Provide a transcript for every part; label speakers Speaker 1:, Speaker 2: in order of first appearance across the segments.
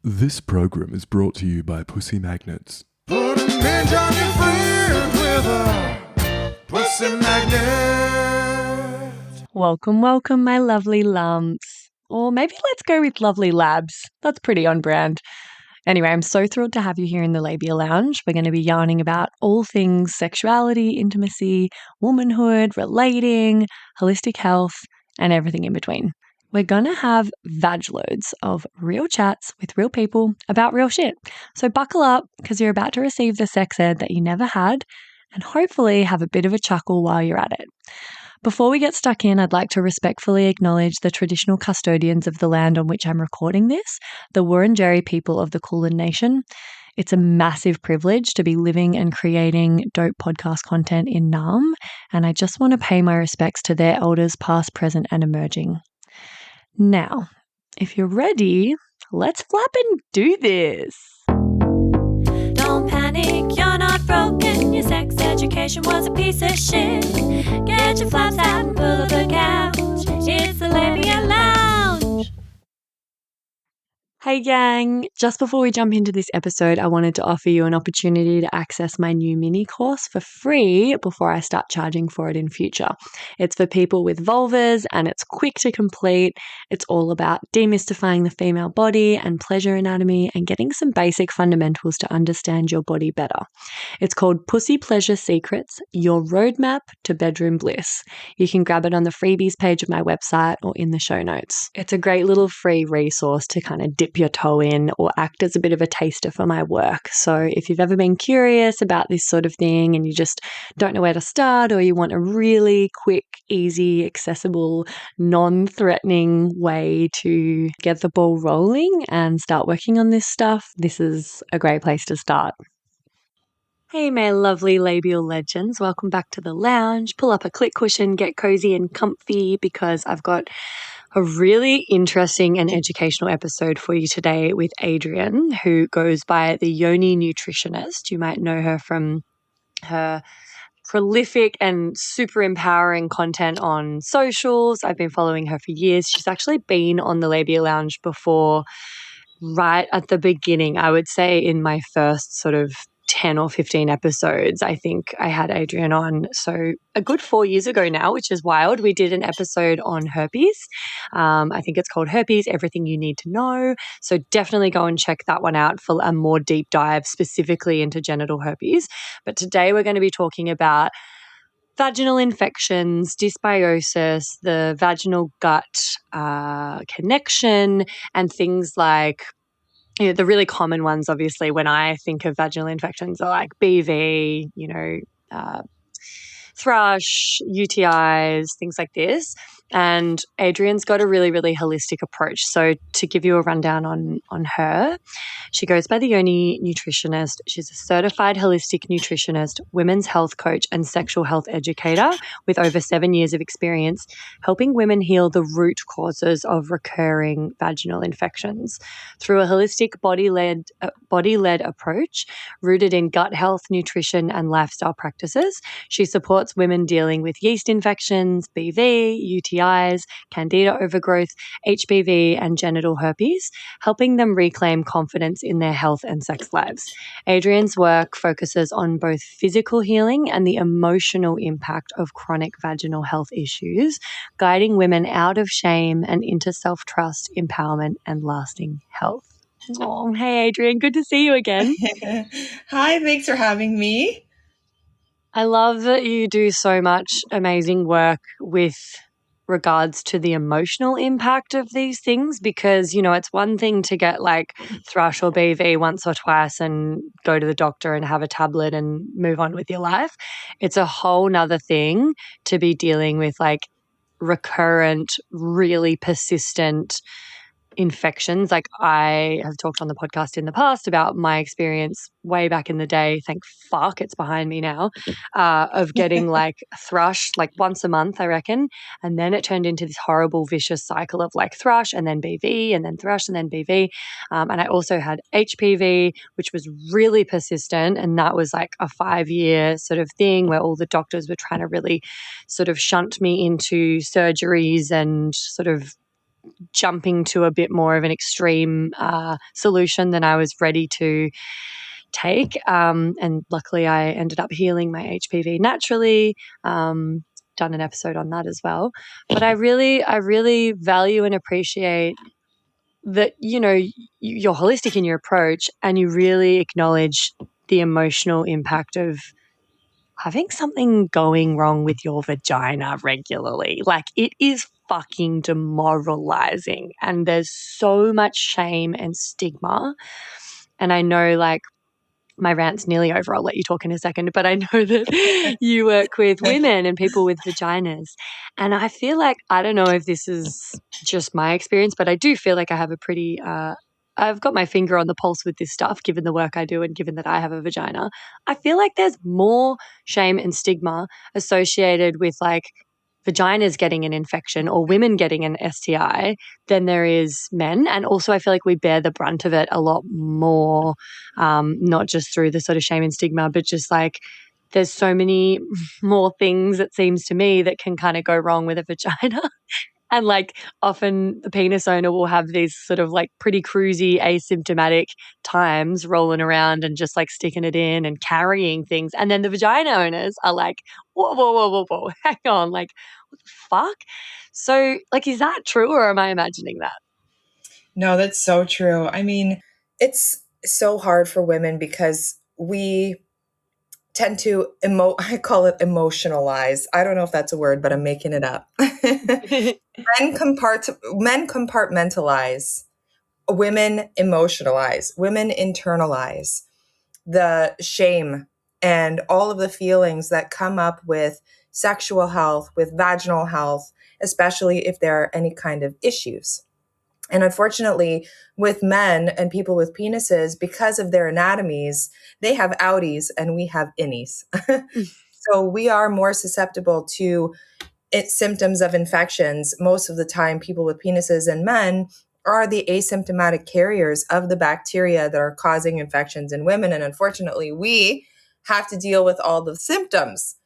Speaker 1: This program is brought to you by Pussy Magnets.
Speaker 2: Put a midge on your fridge with a pussy magnet.
Speaker 3: Welcome, welcome, my lovely lumps. Or maybe let's go with lovely labs. That's pretty on brand. Anyway, I'm so thrilled to have you here in the Labia Lounge. We're going to be yarning about all things sexuality, intimacy, womanhood, relating, holistic health, and everything in between. We're going to have loads of real chats with real people about real shit. So buckle up because you're about to receive the sex ed that you never had and hopefully have a bit of a chuckle while you're at it. Before we get stuck in, I'd like to respectfully acknowledge the traditional custodians of the land on which I'm recording this, the Wurundjeri people of the Kulin Nation. It's a massive privilege to be living and creating dope podcast content in Naarm, and I just want to pay my respects to their elders past, present, and emerging. Now, if you're ready, let's flap and do this.
Speaker 4: Don't panic, you're not broken. Your sex education was a piece of shit. Get your flaps out and pull up the couch. It's the Labia Lounge.
Speaker 3: Hey gang, just before we jump into this episode, I wanted to offer you an opportunity to access my new mini course for free before I start charging for it in future. It's for people with vulvas and it's quick to complete. It's all about demystifying the female body and pleasure anatomy and getting some basic fundamentals to understand your body better. It's called Pussy Pleasure Secrets, Your Roadmap to Bedroom Bliss. You can grab it on the freebies page of my website or in the show notes. It's a great little free resource to kind of dip your toe in or act as a bit of a taster for my work. So if you've ever been curious about this sort of thing and you just don't know where to start, or you want a really quick, easy, accessible, non-threatening way to get the ball rolling and start working on this stuff, this is a great place to start. Hey, my lovely labial legends. Welcome back to the lounge. Pull up a click cushion, get cozy and comfy because I've got a really interesting and educational episode for you today with Adrienne, who goes by the Yoni Nutritionist. You might know her from her prolific and super empowering content on socials. I've been following her for years. She's actually been on the Labia Lounge before, right at the beginning. I would say in my first sort of 10 or 15 episodes, I think I had Adrienne on. So a good 4 years ago now, which is wild. We did an episode on herpes. I think it's called Herpes, Everything You Need to Know. So definitely go and check that one out for a more deep dive specifically into genital herpes. But today we're going to be talking about vaginal infections, dysbiosis, the vaginal gut connection, and things like the really common ones, obviously, when I think of vaginal infections are like BV, thrush, UTIs, things like this. And Adrienne's got a really, really holistic approach. So to give you a rundown on her, she goes by the Yoni Nutritionist. She's a certified holistic nutritionist, women's health coach, and sexual health educator with over 7 years of experience helping women heal the root causes of recurring vaginal infections. Through a holistic body-led approach rooted in gut health, nutrition, and lifestyle practices, she supports women dealing with yeast infections, BV, UTIs, candida overgrowth, HPV, and genital herpes, helping them reclaim confidence in their health and sex lives. Adrienne's work focuses on both physical healing and the emotional impact of chronic vaginal health issues, guiding women out of shame and into self-trust, empowerment, and lasting health. Oh, hey, Adrienne, good to see you again.
Speaker 5: Hi, thanks for having me.
Speaker 3: I love that you do so much amazing work with regards to the emotional impact of these things because, it's one thing to get like thrush or BV once or twice and go to the doctor and have a tablet and move on with your life. It's a whole nother thing to be dealing with like recurrent, really persistent infections. Like I have talked on the podcast in the past about my experience way back in the day, thank fuck it's behind me now, of getting like thrush like once a month, I reckon. And then it turned into this horrible vicious cycle of like thrush and then BV and then thrush and then BV. And I also had HPV, which was really persistent. And that was like a 5-year sort of thing where all the doctors were trying to really sort of shunt me into surgeries and sort of jumping to a bit more of an extreme solution than I was ready to take. And luckily I ended up healing my HPV naturally. Done an episode on that as well. But I really value and appreciate that, you're holistic in your approach and you really acknowledge the emotional impact of having something going wrong with your vagina regularly. Like, it is fucking demoralizing and there's so much shame and stigma. And I know, like, my rant's nearly over. I'll let you talk in a second, but I know that you work with women and people with vaginas. And I feel like, I don't know if this is just my experience, but I do feel like I have a pretty, I've got my finger on the pulse with this stuff, given the work I do and given that I have a vagina. I feel like there's more shame and stigma associated with like vaginas getting an infection or women getting an STI than there is men. And also I feel like we bear the brunt of it a lot more, not just through the sort of shame and stigma, but just like there's so many more things, it seems to me, that can kind of go wrong with a vagina. And like often the penis owner will have these sort of like pretty cruisy, asymptomatic times rolling around and just like sticking it in and carrying things. And then the vagina owners are like, whoa, whoa, whoa, whoa, whoa, hang on, like, what the fuck? So like, is that true or am I imagining that?
Speaker 5: No, that's so true. I mean, it's so hard for women because we tend to I call it emotionalize. I don't know if that's a word, but I'm making it up. Men compartmentalize, women emotionalize, women internalize the shame and all of the feelings that come up with sexual health, with vaginal health, especially if there are any kind of issues. And unfortunately, with men and people with penises, because of their anatomies, they have outies and we have innies. So we are more susceptible to symptoms of infections. Most of the time, people with penises and men are the asymptomatic carriers of the bacteria that are causing infections in women. And unfortunately, we have to deal with all the symptoms.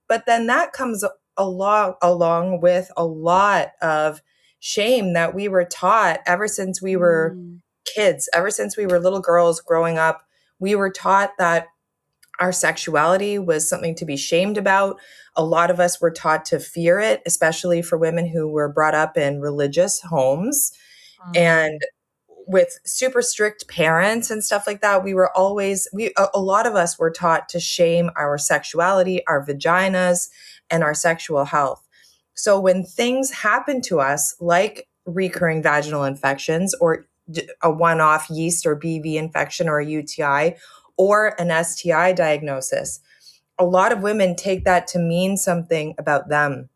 Speaker 5: But then that comes along with a lot of shame that we were taught ever since we were kids, ever since we were little girls growing up. We were taught that our sexuality was something to be shamed about. A lot of us were taught to fear it, especially for women who were brought up in religious homes and with super strict parents and stuff like that. A lot of us were taught to shame our sexuality, our vaginas, and our sexual health. So when things happen to us, like recurring vaginal infections or a one-off yeast or BV infection or a UTI or an STI diagnosis, a lot of women take that to mean something about them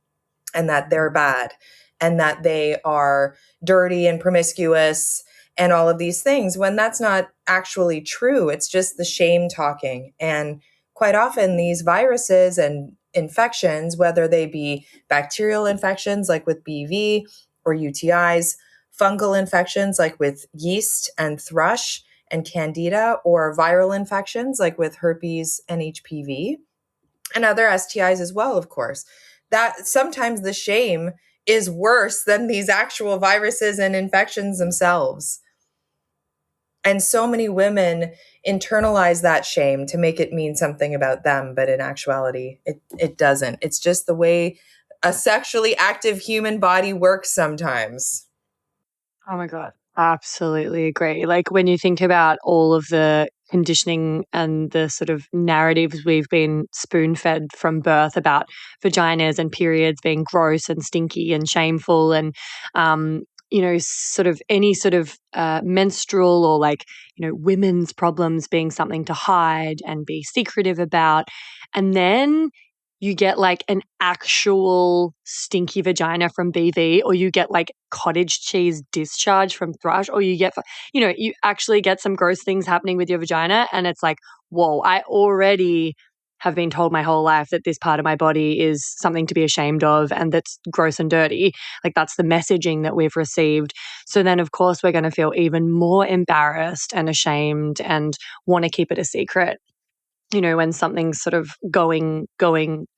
Speaker 5: and that they're bad and that they are dirty and promiscuous and all of these things, when that's not actually true. It's just the shame talking. And quite often these viruses and infections, whether they be bacterial infections like with BV or UTIs, fungal infections like with yeast and thrush and candida, or viral infections like with herpes and HPV, and other STIs as well, of course, that sometimes the shame is worse than these actual viruses and infections themselves. And so many women internalize that shame to make it mean something about them. But in actuality, it doesn't. It's just the way a sexually active human body works sometimes.
Speaker 3: Oh my God. Absolutely agree. Like when you think about all of the conditioning and the sort of narratives we've been spoon-fed from birth about vaginas and periods being gross and stinky and shameful and, sort of any sort of menstrual or like, women's problems being something to hide and be secretive about. And then you get like an actual stinky vagina from BV, or you get like cottage cheese discharge from thrush, or you get, you actually get some gross things happening with your vagina. And it's like, whoa, I already have been told my whole life that this part of my body is something to be ashamed of and that's gross and dirty. Like that's the messaging that we've received. So then of course we're going to feel even more embarrassed and ashamed and want to keep it a secret, when something's sort of going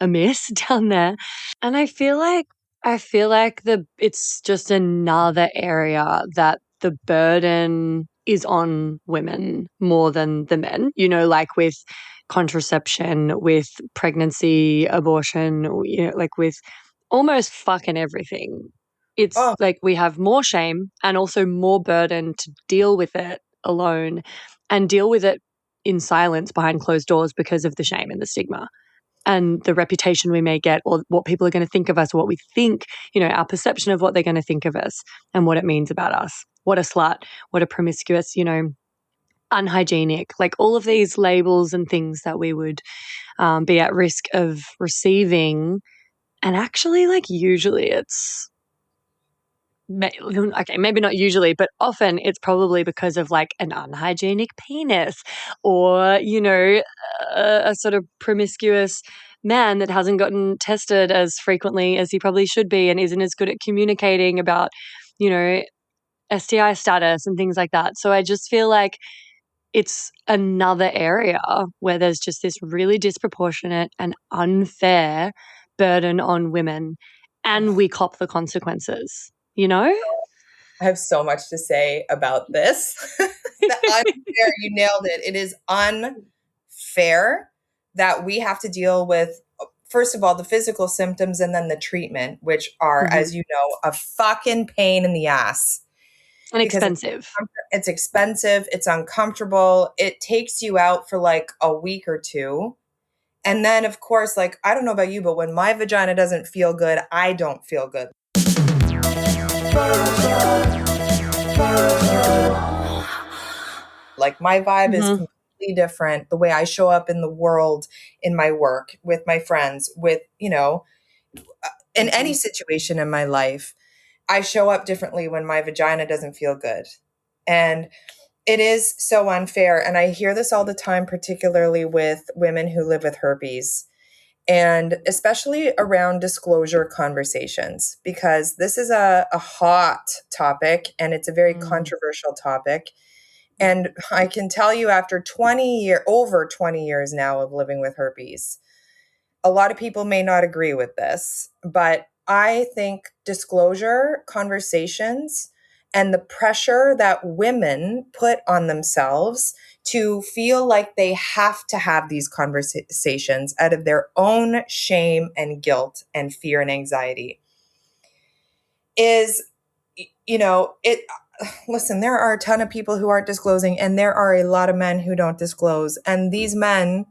Speaker 3: amiss down there. And I feel like I feel like it's just another area that the burden is on women more than the men, like with contraception, with pregnancy, abortion, like with almost fucking everything. It's
Speaker 5: Oh,
Speaker 3: like we have more shame and also more burden to deal with it alone and deal with it in silence behind closed doors because of the shame and the stigma and the reputation we may get or what people are going to think of us, or what we think, our perception of what they're going to think of us and what it means about us. What a slut, what a promiscuous, unhygienic, like all of these labels and things that we would be at risk of receiving. And actually, like usually it's, okay, maybe not usually, but often it's probably because of like an unhygienic penis or, a sort of promiscuous man that hasn't gotten tested as frequently as he probably should be and isn't as good at communicating about, STI status and things like that. So I just feel like it's another area where there's just this really disproportionate and unfair burden on women, and we cop the consequences,
Speaker 5: I have so much to say about this. The unfair, you nailed it. It is unfair that we have to deal with, first of all, the physical symptoms and then the treatment, which are, as you know, a fucking pain in the ass.
Speaker 3: And
Speaker 5: Because
Speaker 3: expensive.
Speaker 5: It's expensive. It's uncomfortable. It takes you out for like a week or two. And then, of course, like, I don't know about you, but when my vagina doesn't feel good, I don't feel good. Like, my vibe is completely different. The way I show up in the world, in my work, with my friends, with, in any situation in my life, I show up differently when my vagina doesn't feel good. And it is so unfair. And I hear this all the time, particularly with women who live with herpes, and especially around disclosure conversations, because this is a hot topic and it's a very controversial topic. And I can tell you, after over 20 years now of living with herpes, a lot of people may not agree with this, but I think disclosure conversations and the pressure that women put on themselves to feel like they have to have these conversations out of their own shame and guilt and fear and anxiety is, listen, there are a ton of people who aren't disclosing, and there are a lot of men who don't disclose. And these men,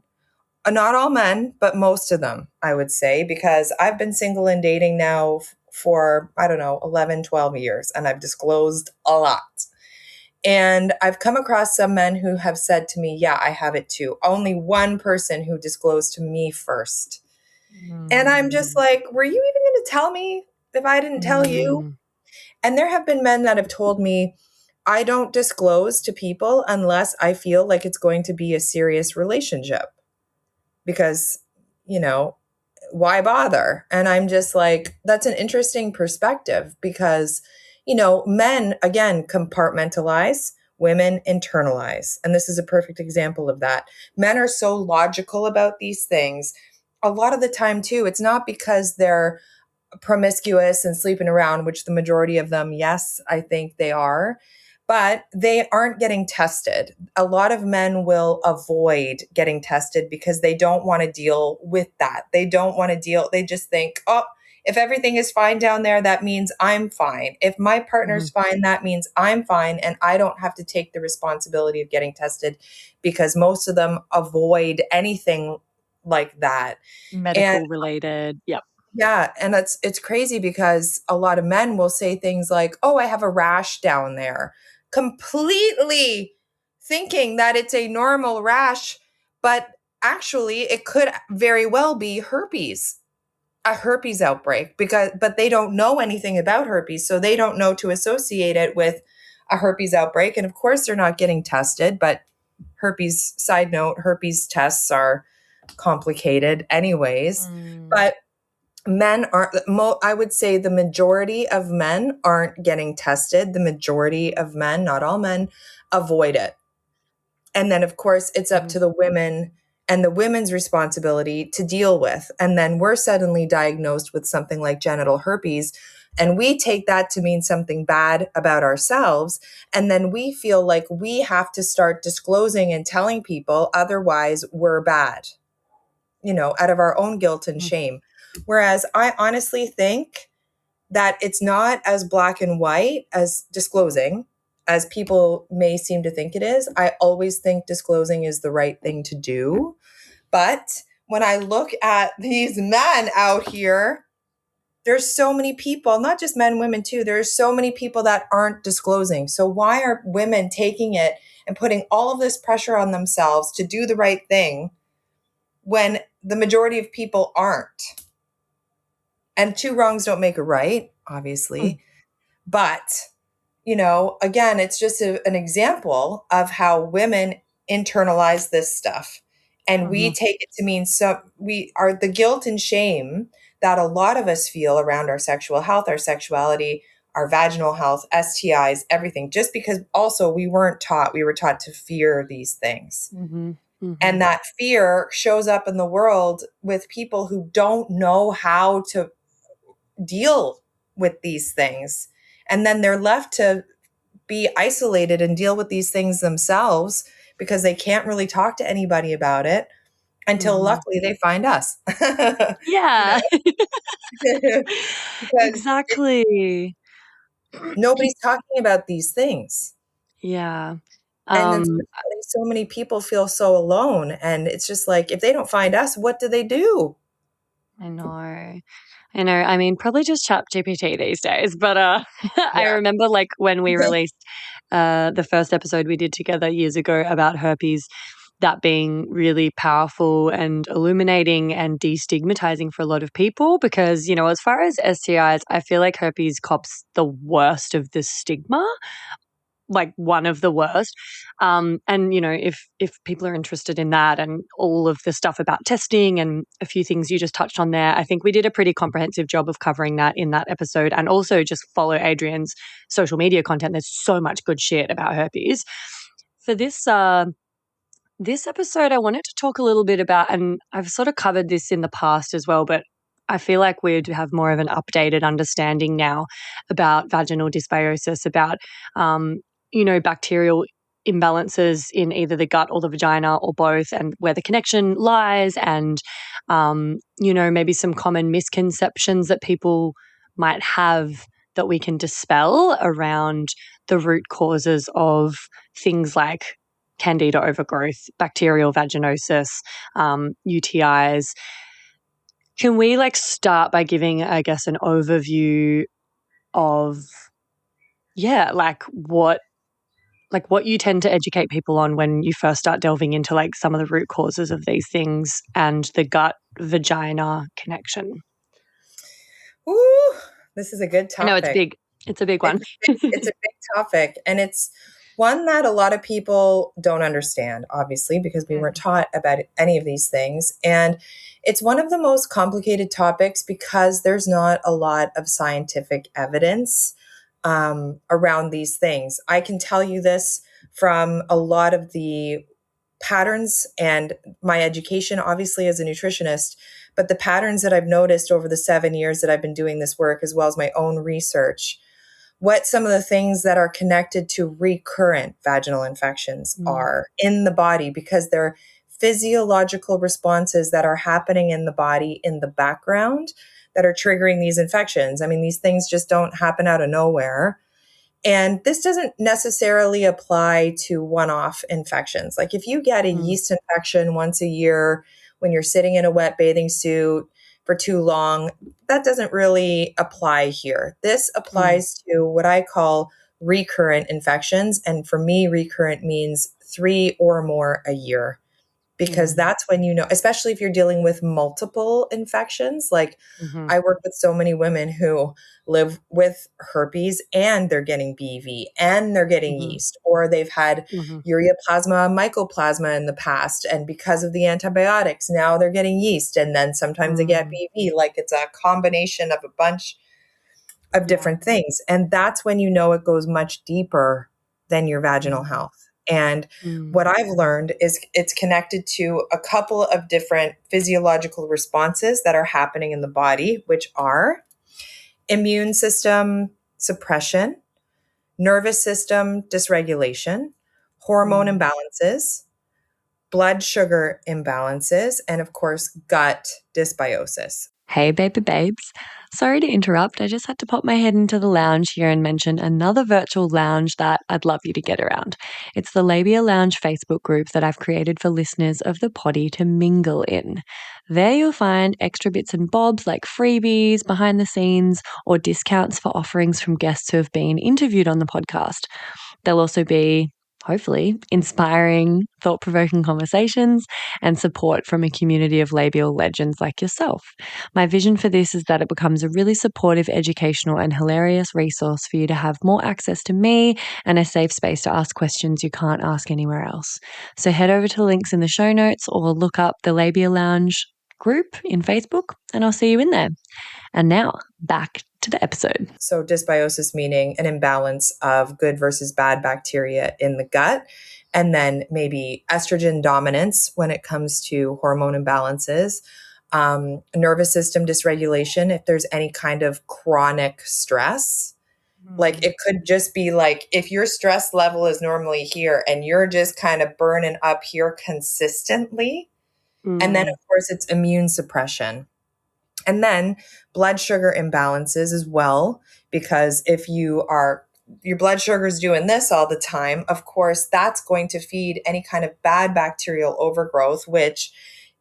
Speaker 5: not all men, but most of them, I would say, because I've been single and dating now for, 11, 12 years, and I've disclosed a lot. And I've come across some men who have said to me, yeah, I have it too. Only one person who disclosed to me first. And I'm just like, were you even going to tell me if I didn't tell you? And there have been men that have told me, I don't disclose to people unless I feel like it's going to be a serious relationship. Because, why bother? And I'm just like, that's an interesting perspective because, men, again, compartmentalize, women internalize. And this is a perfect example of that. Men are so logical about these things. A lot of the time, too, it's not because they're promiscuous and sleeping around, which the majority of them, yes, I think they are, but they aren't getting tested. A lot of men will avoid getting tested because they don't want to deal with that. They just think, oh, if everything is fine down there, that means I'm fine. If my partner's fine, that means I'm fine. And I don't have to take the responsibility of getting tested because most of them avoid anything like that.
Speaker 3: Medical related. Yep.
Speaker 5: Yeah. And it's crazy because a lot of men will say things like, oh, I have a rash down there, completely thinking that it's a normal rash, but actually it could very well be herpes, a herpes outbreak, but they don't know anything about herpes. So they don't know to associate it with a herpes outbreak. And of course they're not getting tested, but side note, herpes tests are complicated anyways. But men aren't, I would say the majority of men aren't getting tested. The majority of men, not all men, avoid it. And then, of course, it's up to the women and the women's responsibility to deal with. And then we're suddenly diagnosed with something like genital herpes, and we take that to mean something bad about ourselves. And then we feel like we have to start disclosing and telling people, otherwise we're bad, out of our own guilt and shame. Whereas I honestly think that it's not as black and white as disclosing as people may seem to think it is. I always think disclosing is the right thing to do. But when I look at these men out here, there's so many people, not just men, women too. There's so many people that aren't disclosing. So why are women taking it and putting all of this pressure on themselves to do the right thing when the majority of people aren't? And two wrongs don't make a right, obviously. But, again, it's just an example of how women internalize this stuff. And we take it to mean we are the guilt and shame that a lot of us feel around our sexual health, our sexuality, our vaginal health, STIs, everything, just because also we were taught to fear these things. And that fear shows up in the world with people who don't know how to deal with these things. And then they're left to be isolated and deal with these things themselves because they can't really talk to anybody about it until luckily they find us.
Speaker 3: Yeah.
Speaker 5: Because
Speaker 3: Exactly.
Speaker 5: nobody's talking about these things.
Speaker 3: Yeah.
Speaker 5: And then so many people feel so alone. And it's just like, if they don't find us, what do they do?
Speaker 3: I know. I mean, probably just chat GPT these days, but I remember like when we released the first episode we did together years ago about herpes, that being really powerful and illuminating and destigmatizing for a lot of people because, as far as STIs, I feel like herpes cops the worst of the stigma. Like one of the worst. And, if people are interested in that and all of the stuff about testing and a few things you just touched on there, I think we did a pretty comprehensive job of covering that in that episode. And also just follow Adrienne's social media content. There's so much good shit about herpes. For this episode, I wanted to talk a little bit about, and I've sort of covered this in the past as well, but I feel like we'd have more of an updated understanding now about vaginal dysbiosis, about bacterial imbalances in either the gut or the vagina or both, and where the connection lies, and, maybe some common misconceptions that people might have that we can dispel around the root causes of things like candida overgrowth, bacterial vaginosis, UTIs. Can we start by giving, I guess, an overview of, what you tend to educate people on when you first start delving into some of the root causes of these things and the gut-vagina connection?
Speaker 5: Ooh, this is a good topic.
Speaker 3: I know it's big. It's a big one.
Speaker 5: It's a big topic. And it's one that a lot of people don't understand, obviously, because we weren't taught about any of these things. And it's one of the most complicated topics because there's not a lot of scientific evidence around these things. I can tell you this from a lot of the patterns and my education, obviously, as a nutritionist, but the patterns that I've noticed over the 7 years that I've been doing this work, as well as my own research, what some of the things that are connected to recurrent vaginal infections are in the body, because they're physiological responses that are happening in the body in the background that are triggering these infections. I mean, these things just don't happen out of nowhere. And this doesn't necessarily apply to one-off infections. Like if you get a yeast infection once a year when you're sitting in a wet bathing suit for too long, that doesn't really apply here. This applies to what I call recurrent infections. And for me, recurrent means 3 or more a year. Because that's when especially if you're dealing with multiple infections. Like I work with so many women who live with herpes and they're getting BV and they're getting yeast, or they've had ureaplasma, mycoplasma in the past. And because of the antibiotics, now they're getting yeast. And then sometimes they get BV. Like it's a combination of a bunch of different things. And that's when it goes much deeper than your vaginal health. And what I've learned is it's connected to a couple of different physiological responses that are happening in the body, which are immune system suppression, nervous system dysregulation, hormone imbalances, blood sugar imbalances, and of course, gut dysbiosis.
Speaker 3: Hey, baby babes. Sorry to interrupt. I just had to pop my head into the lounge here and mention another virtual lounge that I'd love you to get around. It's the Labia Lounge Facebook group that I've created for listeners of the potty to mingle in. There you'll find extra bits and bobs like freebies, behind the scenes, or discounts for offerings from guests who have been interviewed on the podcast. There'll also be, hopefully, inspiring, thought-provoking conversations and support from a community of labial legends like yourself. My vision for this is that it becomes a really supportive, educational, and hilarious resource for you to have more access to me and a safe space to ask questions you can't ask anywhere else. So head over to the links in the show notes or look up the Labia Lounge group in Facebook, and I'll see you in there. And now, back to the episode.
Speaker 5: So dysbiosis meaning an imbalance of good versus bad bacteria in the gut, and then maybe estrogen dominance when it comes to hormone imbalances, nervous system dysregulation if there's any kind of chronic stress. Like it could just be like if your stress level is normally here and you're just kind of burning up here consistently. And then, of course, it's immune suppression. And then blood sugar imbalances as well, because if your blood sugar is doing this all the time, of course, that's going to feed any kind of bad bacterial overgrowth, which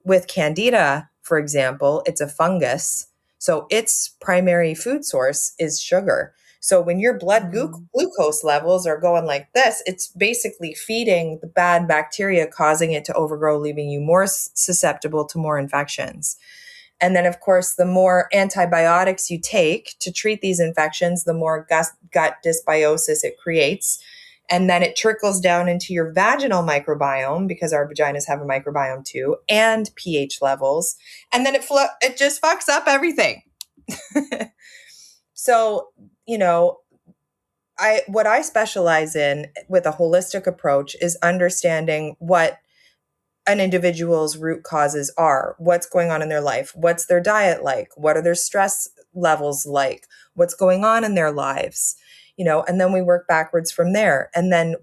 Speaker 5: with Candida, for example, it's a fungus. So its primary food source is sugar. So when your blood glucose levels are going like this, it's basically feeding the bad bacteria, causing it to overgrow, leaving you more susceptible to more infections. And then, of course, the more antibiotics you take to treat these infections, the more gut dysbiosis it creates. And then it trickles down into your vaginal microbiome, because our vaginas have a microbiome too, and pH levels. And then it just fucks up everything. So, what I specialize in with a holistic approach is understanding what an individual's root causes are, what's going on in their life, what's their diet like, what are their stress levels like, what's going on in their lives, and then we work backwards from there. And then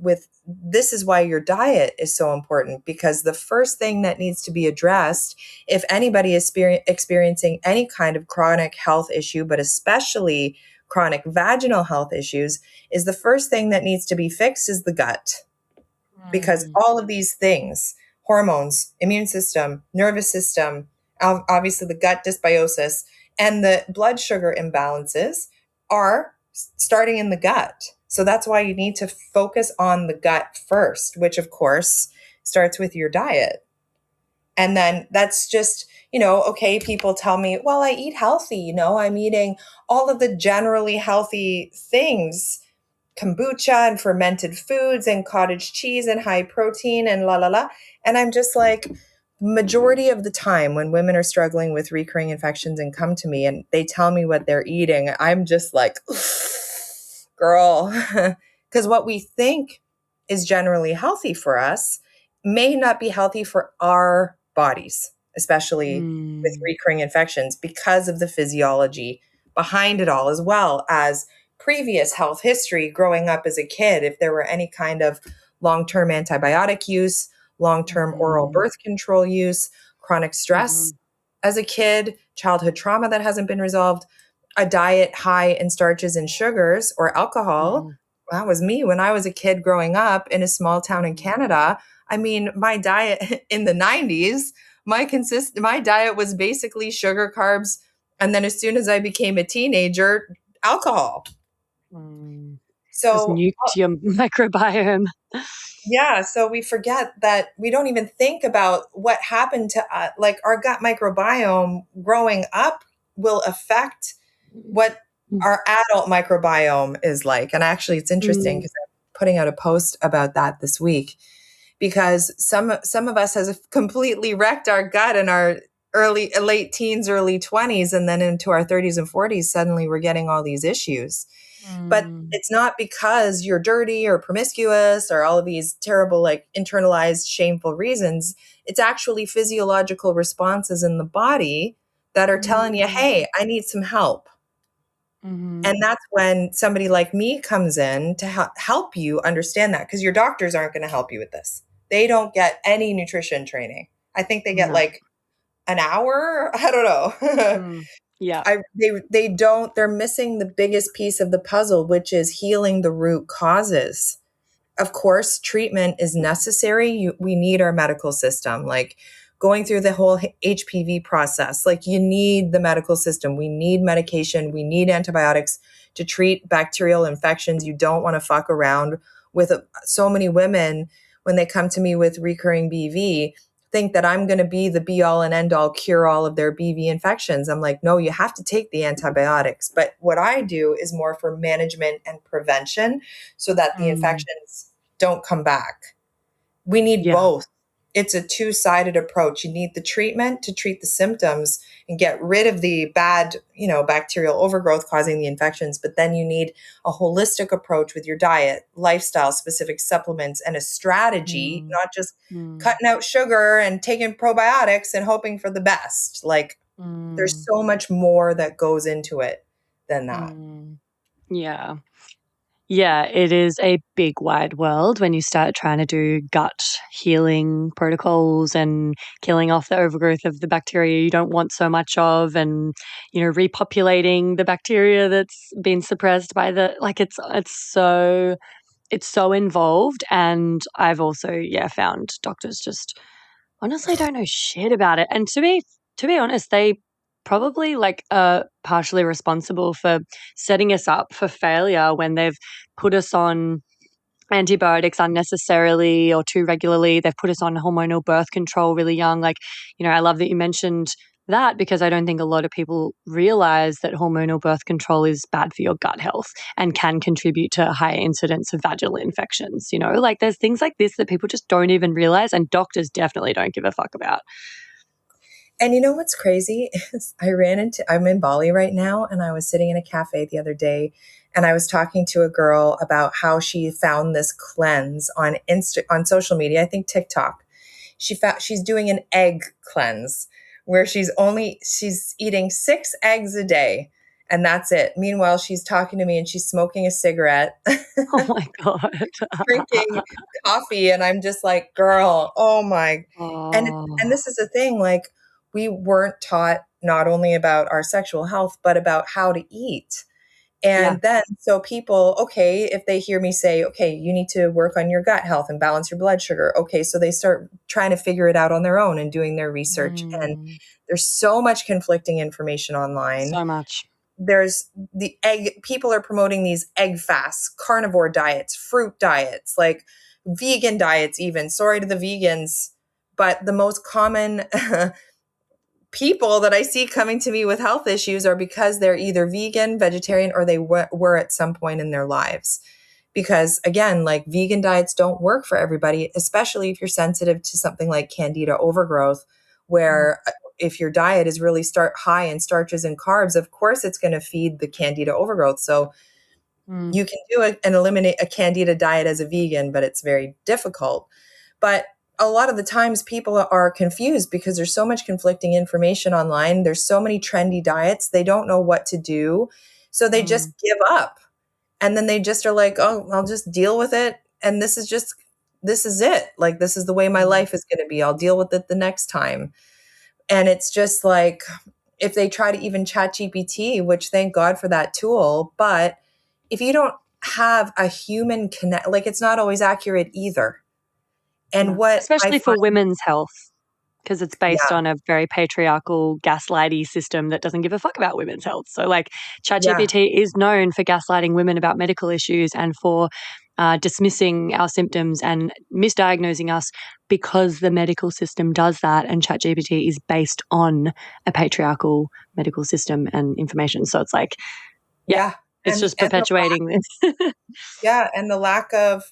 Speaker 5: this is why your diet is so important, because the first thing that needs to be addressed, if anybody is experiencing any kind of chronic health issue, but especially chronic vaginal health issues, is the first thing that needs to be fixed is the gut. Because all of these things, hormones, immune system, nervous system, obviously the gut dysbiosis, and the blood sugar imbalances are starting in the gut. So that's why you need to focus on the gut first, which of course starts with your diet. And then that's just, okay, people tell me, well, I eat healthy, I'm eating all of the generally healthy things, kombucha and fermented foods and cottage cheese and high protein and la la la. And I'm just like, majority of the time when women are struggling with recurring infections and come to me and they tell me what they're eating, I'm just like, girl, because what we think is generally healthy for us may not be healthy for our bodies, especially with recurring infections, because of the physiology behind it all, as well as previous health history growing up as a kid. If there were any kind of long-term antibiotic use, long-term oral birth control use, chronic stress as a kid, childhood trauma that hasn't been resolved, a diet high in starches and sugars or alcohol. That was me when I was a kid growing up in a small town in Canada. I mean, my diet in the 90s, my diet was basically sugar, carbs, and then as soon as I became a teenager, alcohol. So
Speaker 3: just nuked your microbiome.
Speaker 5: Yeah. So we forget that we don't even think about what happened to us. Like our gut microbiome growing up will affect what our adult microbiome is like. And actually it's interesting because I'm putting out a post about that this week, because some of us has completely wrecked our gut in our late teens, early 20s, and then into our 30s and 40s, suddenly we're getting all these issues. But
Speaker 3: Mm.
Speaker 5: it's not because you're dirty or promiscuous or all of these terrible, like internalized, shameful reasons. It's actually physiological responses in the body that are telling you,
Speaker 3: Mm.
Speaker 5: hey, I need some help.
Speaker 3: Mhm.
Speaker 5: And that's when somebody like me comes in to help you understand that, because your doctors aren't going to help you with this. They don't get any nutrition training. I think they get
Speaker 3: No.
Speaker 5: like an hour. I don't know.
Speaker 3: Mm. Yeah.
Speaker 5: They don't, they're missing the biggest piece of the puzzle, which is healing the root causes. Of course, treatment is necessary. We need our medical system, like going through the whole HPV process. Like, you need the medical system. We need medication. We need antibiotics to treat bacterial infections. You don't want to fuck around with so many women when they come to me with recurring BV think that I'm going to be the be all and end all cure all of their BV infections. I'm like, no, you have to take the antibiotics. But what I do is more for management and prevention so that the
Speaker 3: Mm.
Speaker 5: infections don't come back. We need
Speaker 3: Yeah.
Speaker 5: both. It's a two-sided approach. You need the treatment to treat the symptoms and get rid of the bad, bacterial overgrowth causing the infections. But then you need a holistic approach with your diet, lifestyle, specific supplements, and a strategy,
Speaker 3: Mm.
Speaker 5: not just
Speaker 3: Mm.
Speaker 5: cutting out sugar and taking probiotics and hoping for the best. Like, there's
Speaker 3: Mm.
Speaker 5: so much more that goes into it than that.
Speaker 3: Mm. Yeah. Yeah, it is a big wide world when you start trying to do gut healing protocols and killing off the overgrowth of the bacteria you don't want so much of, and repopulating the bacteria that's been suppressed by the, like, it's so involved. And I've also found doctors just honestly don't know shit about it. And to be honest, they probably like are partially responsible for setting us up for failure when they've put us on antibiotics unnecessarily or too regularly. They've put us on hormonal birth control really young. Like, I love that you mentioned that, because I don't think a lot of people realize that hormonal birth control is bad for your gut health and can contribute to a higher incidence of vaginal infections. Like, there's things like this that people just don't even realize, and doctors definitely don't give a fuck about.
Speaker 5: And you know what's crazy is I'm in Bali right now, and I was sitting in a cafe the other day, and I was talking to a girl about how she found this cleanse on on social media, I think TikTok. She's doing an egg cleanse where she's eating 6 eggs a day, and that's it. Meanwhile, she's talking to me and she's smoking a cigarette,
Speaker 3: Oh my God.
Speaker 5: drinking coffee, and I'm just like, girl, oh my. And
Speaker 3: Oh,
Speaker 5: this is the thing, like, we weren't taught not only about our sexual health but about how to eat.
Speaker 3: yeah.
Speaker 5: And then, so people, okay, if they hear me say, okay, you need to work on your gut health and balance your blood sugar, okay, so they start trying to figure it out on their own and doing their research. And
Speaker 3: Mm,
Speaker 5: there's so much conflicting information online.
Speaker 3: so much.
Speaker 5: There's the egg, people are promoting these egg fasts, carnivore diets, fruit diets, like vegan diets, even. Sorry to the vegans, but the most common people that I see coming to me with health issues are because they're either vegan, vegetarian, or they were at some point in their lives. Because again, like, vegan diets don't work for everybody, especially if you're sensitive to something like candida overgrowth,
Speaker 3: Mm,
Speaker 5: where if your diet is really high in starches and carbs, of course it's going to feed the candida overgrowth. So
Speaker 3: mm,
Speaker 5: you can do it and eliminate a candida diet as a vegan, but it's very difficult. But a lot of the times people are confused because there's so much conflicting information online. There's so many trendy diets. They don't know what to do. So they just
Speaker 3: mm,
Speaker 5: give up. And then they just are like, oh, I'll just deal with it. And this is it. Like, this is the way my
Speaker 3: mm,
Speaker 5: life is going to be. I'll deal with it the next time. And it's just like, if they try to even chat GPT, which thank God for that tool, but if you don't have a human connect, like, it's not always accurate either. And
Speaker 3: no.
Speaker 5: what I
Speaker 3: Especially for
Speaker 5: find,
Speaker 3: women's health, because it's based
Speaker 5: yeah,
Speaker 3: on a very patriarchal, gaslighty system that doesn't give a fuck about women's health. So, like,
Speaker 5: yeah,
Speaker 3: ChatGPT is known for gaslighting women about medical issues and for dismissing our symptoms and misdiagnosing us, because the medical system does that. And ChatGPT is based on a patriarchal medical system and information. So it's like, yeah,
Speaker 5: yeah.
Speaker 3: it's just
Speaker 5: And
Speaker 3: perpetuating this.
Speaker 5: the lack of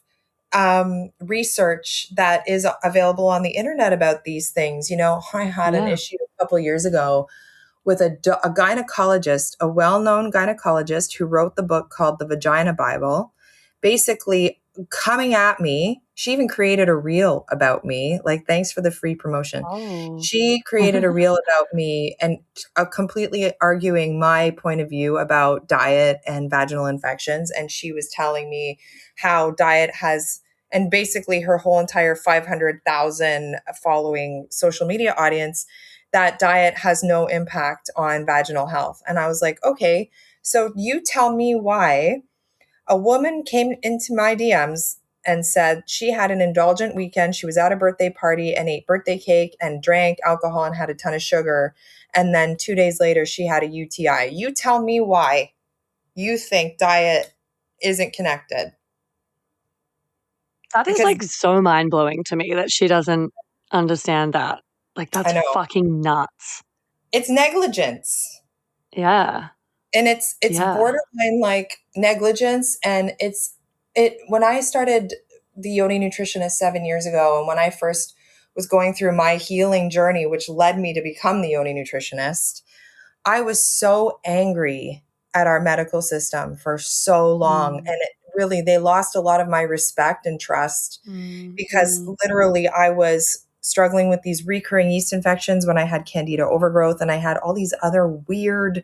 Speaker 5: research that is available on the internet about these things. I had an
Speaker 3: Yeah.
Speaker 5: issue a couple of years ago with a gynecologist, a well-known gynecologist who wrote the book called The Vagina Bible, basically coming at me. She even created a reel about me, like, thanks for the free promotion.
Speaker 3: Oh.
Speaker 5: She created a reel about me and completely arguing my point of view about diet and vaginal infections. And she was telling me how diet has, and basically her whole entire 500,000 following social media audience, that diet has no impact on vaginal health. And I was like, okay, so you tell me why a woman came into my DMs and said she had an indulgent weekend. She was at a birthday party and ate birthday cake and drank alcohol and had a ton of sugar. And then 2 days later, she had a UTI. You tell me why you think diet isn't connected.
Speaker 3: That is
Speaker 5: Because
Speaker 3: like so mind blowing to me that she doesn't understand that. Like,
Speaker 5: I
Speaker 3: that's
Speaker 5: know
Speaker 3: fucking nuts.
Speaker 5: it's negligence.
Speaker 3: Yeah.
Speaker 5: And it's
Speaker 3: Yeah.
Speaker 5: borderline like negligence. And when I started the Yoni Nutritionist 7 years ago, and when I first was going through my healing journey, which led me to become the Yoni Nutritionist, I was so angry at our medical system for so long. And they lost a lot of my respect and trust because literally I was struggling with these recurring yeast infections when I had candida overgrowth, and I had all these other weird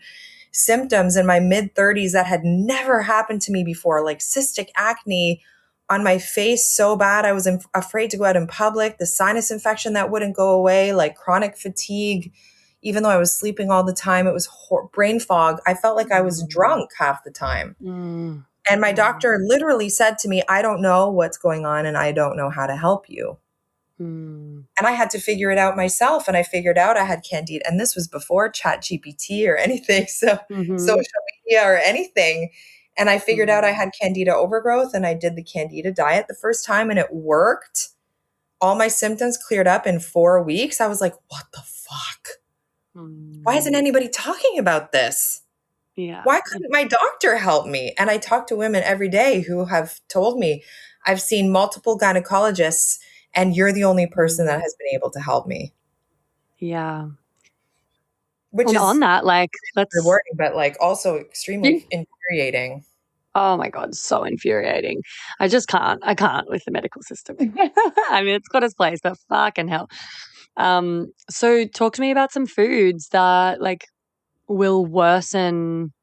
Speaker 5: symptoms in my mid 30s that had never happened to me before, like cystic acne on my face so bad I was afraid to go out in public, the sinus infection that wouldn't go away, like chronic fatigue. Even though I was sleeping all the time, it was brain fog. I felt like I was drunk half the time. And my doctor literally said to me, I don't know what's going on and I don't know how to help you. And I had to figure it out myself. And I figured out I had candida. And this was before ChatGPT or anything. So social media or anything. And I figured out I had candida overgrowth, and I did the candida diet the first time and it worked. All my symptoms cleared up in 4 weeks. I was like, what the fuck? Why isn't anybody talking about this?
Speaker 3: Yeah.
Speaker 5: Why couldn't my doctor help me? And I talk to women every day who have told me, I've seen multiple gynecologists and you're the only person that has been able to help me.
Speaker 3: Yeah.
Speaker 5: Which
Speaker 3: And
Speaker 5: is
Speaker 3: on that, like,
Speaker 5: rewarding, but like also extremely infuriating.
Speaker 3: Oh my God, so infuriating. I can't with the medical system. I mean, it's got its place, but fucking hell. So talk to me about some foods that like will worsen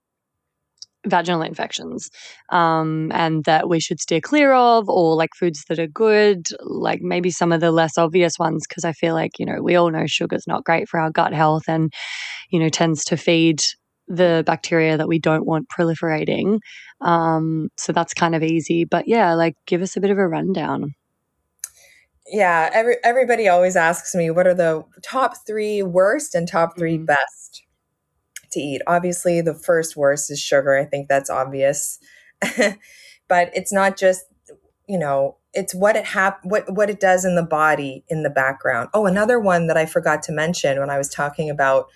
Speaker 3: vaginal infections, and that we should steer clear of, or like foods that are good, like maybe some of the less obvious ones, because I feel like, we all know sugar's not great for our gut health and, tends to feed the bacteria that we don't want proliferating. So that's kind of easy. But yeah, like give us a bit of a rundown.
Speaker 5: Yeah, everybody always asks me, what are the top 3 worst and top 3 best to eat? Obviously, the first worst is sugar. I think that's obvious. But it's not just, it's what it does in the body in the background. Oh, another one that I forgot to mention when I was talking about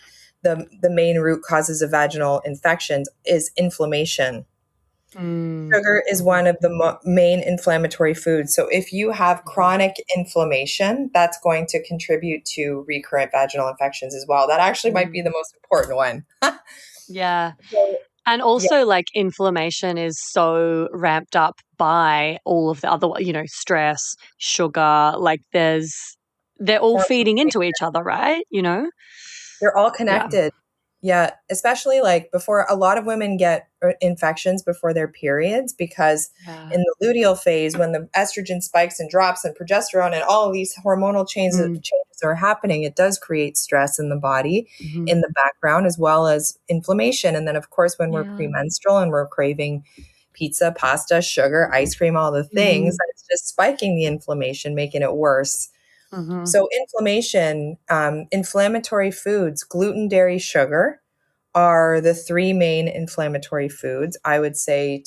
Speaker 5: the main root causes of vaginal infections is inflammation. Sugar is one of the main inflammatory foods. So if you have chronic inflammation, that's going to contribute to recurrent vaginal infections as well. That actually might be the most important one.
Speaker 3: Yeah. And also, like, inflammation is so ramped up by all of the other, stress, sugar, like they're all feeding into each other, right?
Speaker 5: They're all connected. Yeah, especially like before, a lot of women get infections before their periods because in the luteal phase, when the estrogen spikes and drops and progesterone and all of these hormonal changes are happening, it does create stress in the body in the background as well as inflammation. And then, of course, when we're premenstrual and we're craving pizza, pasta, sugar, ice cream, all the things, it's just spiking the inflammation, making it worse. So inflammation, inflammatory foods, gluten, dairy, sugar are the 3 main inflammatory foods. I would say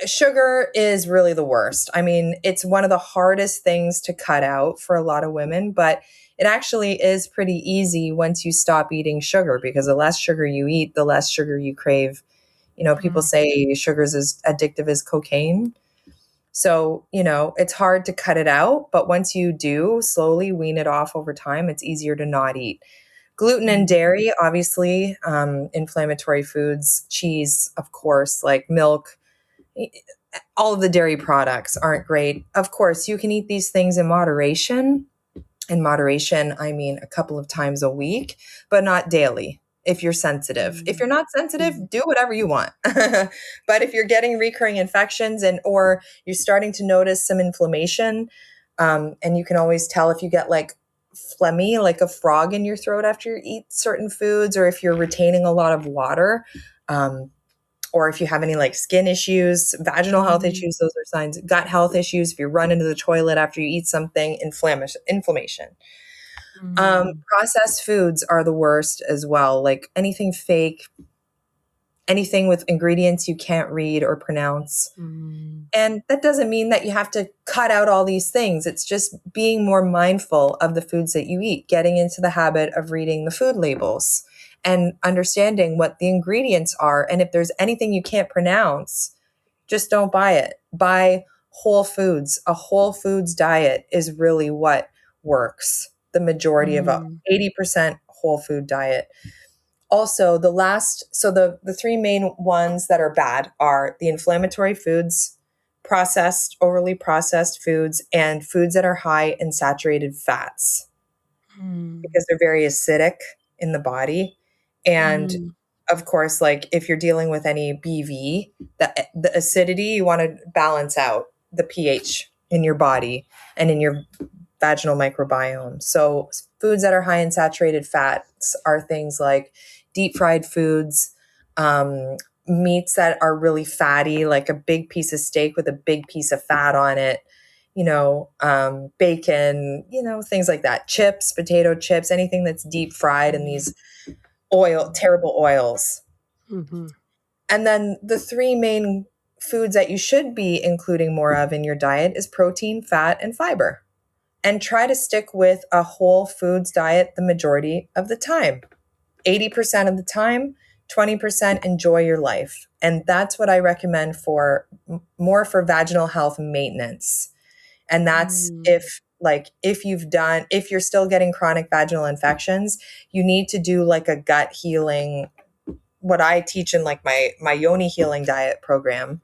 Speaker 5: sugar is really the worst. I mean, it's one of the hardest things to cut out for a lot of women, but it actually is pretty easy once you stop eating sugar, because the less sugar you eat, the less sugar you crave. People say sugar is as addictive as cocaine. So, it's hard to cut it out, but once you do slowly wean it off over time, it's easier to not eat. Gluten and dairy, obviously, inflammatory foods, cheese, of course, like milk, all of the dairy products aren't great. Of course, you can eat these things in moderation. In moderation, I mean a couple of times a week, but not daily if you're sensitive. If you're not sensitive, do whatever you want. But if you're getting recurring infections or you're starting to notice some inflammation, and you can always tell if you get like phlegmy, like a frog in your throat after you eat certain foods, or if you're retaining a lot of water, or if you have any like skin issues, vaginal health issues, those are signs. Gut health issues, if you run into the toilet after you eat something, inflammation. Processed foods are the worst as well, like anything fake, anything with ingredients you can't read or pronounce. And that doesn't mean that you have to cut out all these things. It's just being more mindful of the foods that you eat, getting into the habit of reading the food labels and understanding what the ingredients are. And if there's anything you can't pronounce, just don't buy it. Buy whole foods. A whole foods diet is really what works. The majority of 80% whole food diet. Also, the three main ones that are bad are the inflammatory foods, overly processed foods, and foods that are high in saturated fats because they're very acidic in the body. And of course, like if you're dealing with any BV, the acidity, you want to balance out the pH in your body and in your vaginal microbiome. So foods that are high in saturated fats are things like deep fried foods, meats that are really fatty, like a big piece of steak with a big piece of fat on it, bacon, things like that. Chips, potato chips, anything that's deep fried in these terrible oils. And then the three main foods that you should be including more of in your diet is protein, fat, and fiber. And try to stick with a whole foods diet the majority of the time. 80% of the time, 20% enjoy your life. And that's what I recommend more for vaginal health maintenance. And that's if you're still getting chronic vaginal infections, you need to do like a gut healing, what I teach in like my Yoni healing diet program.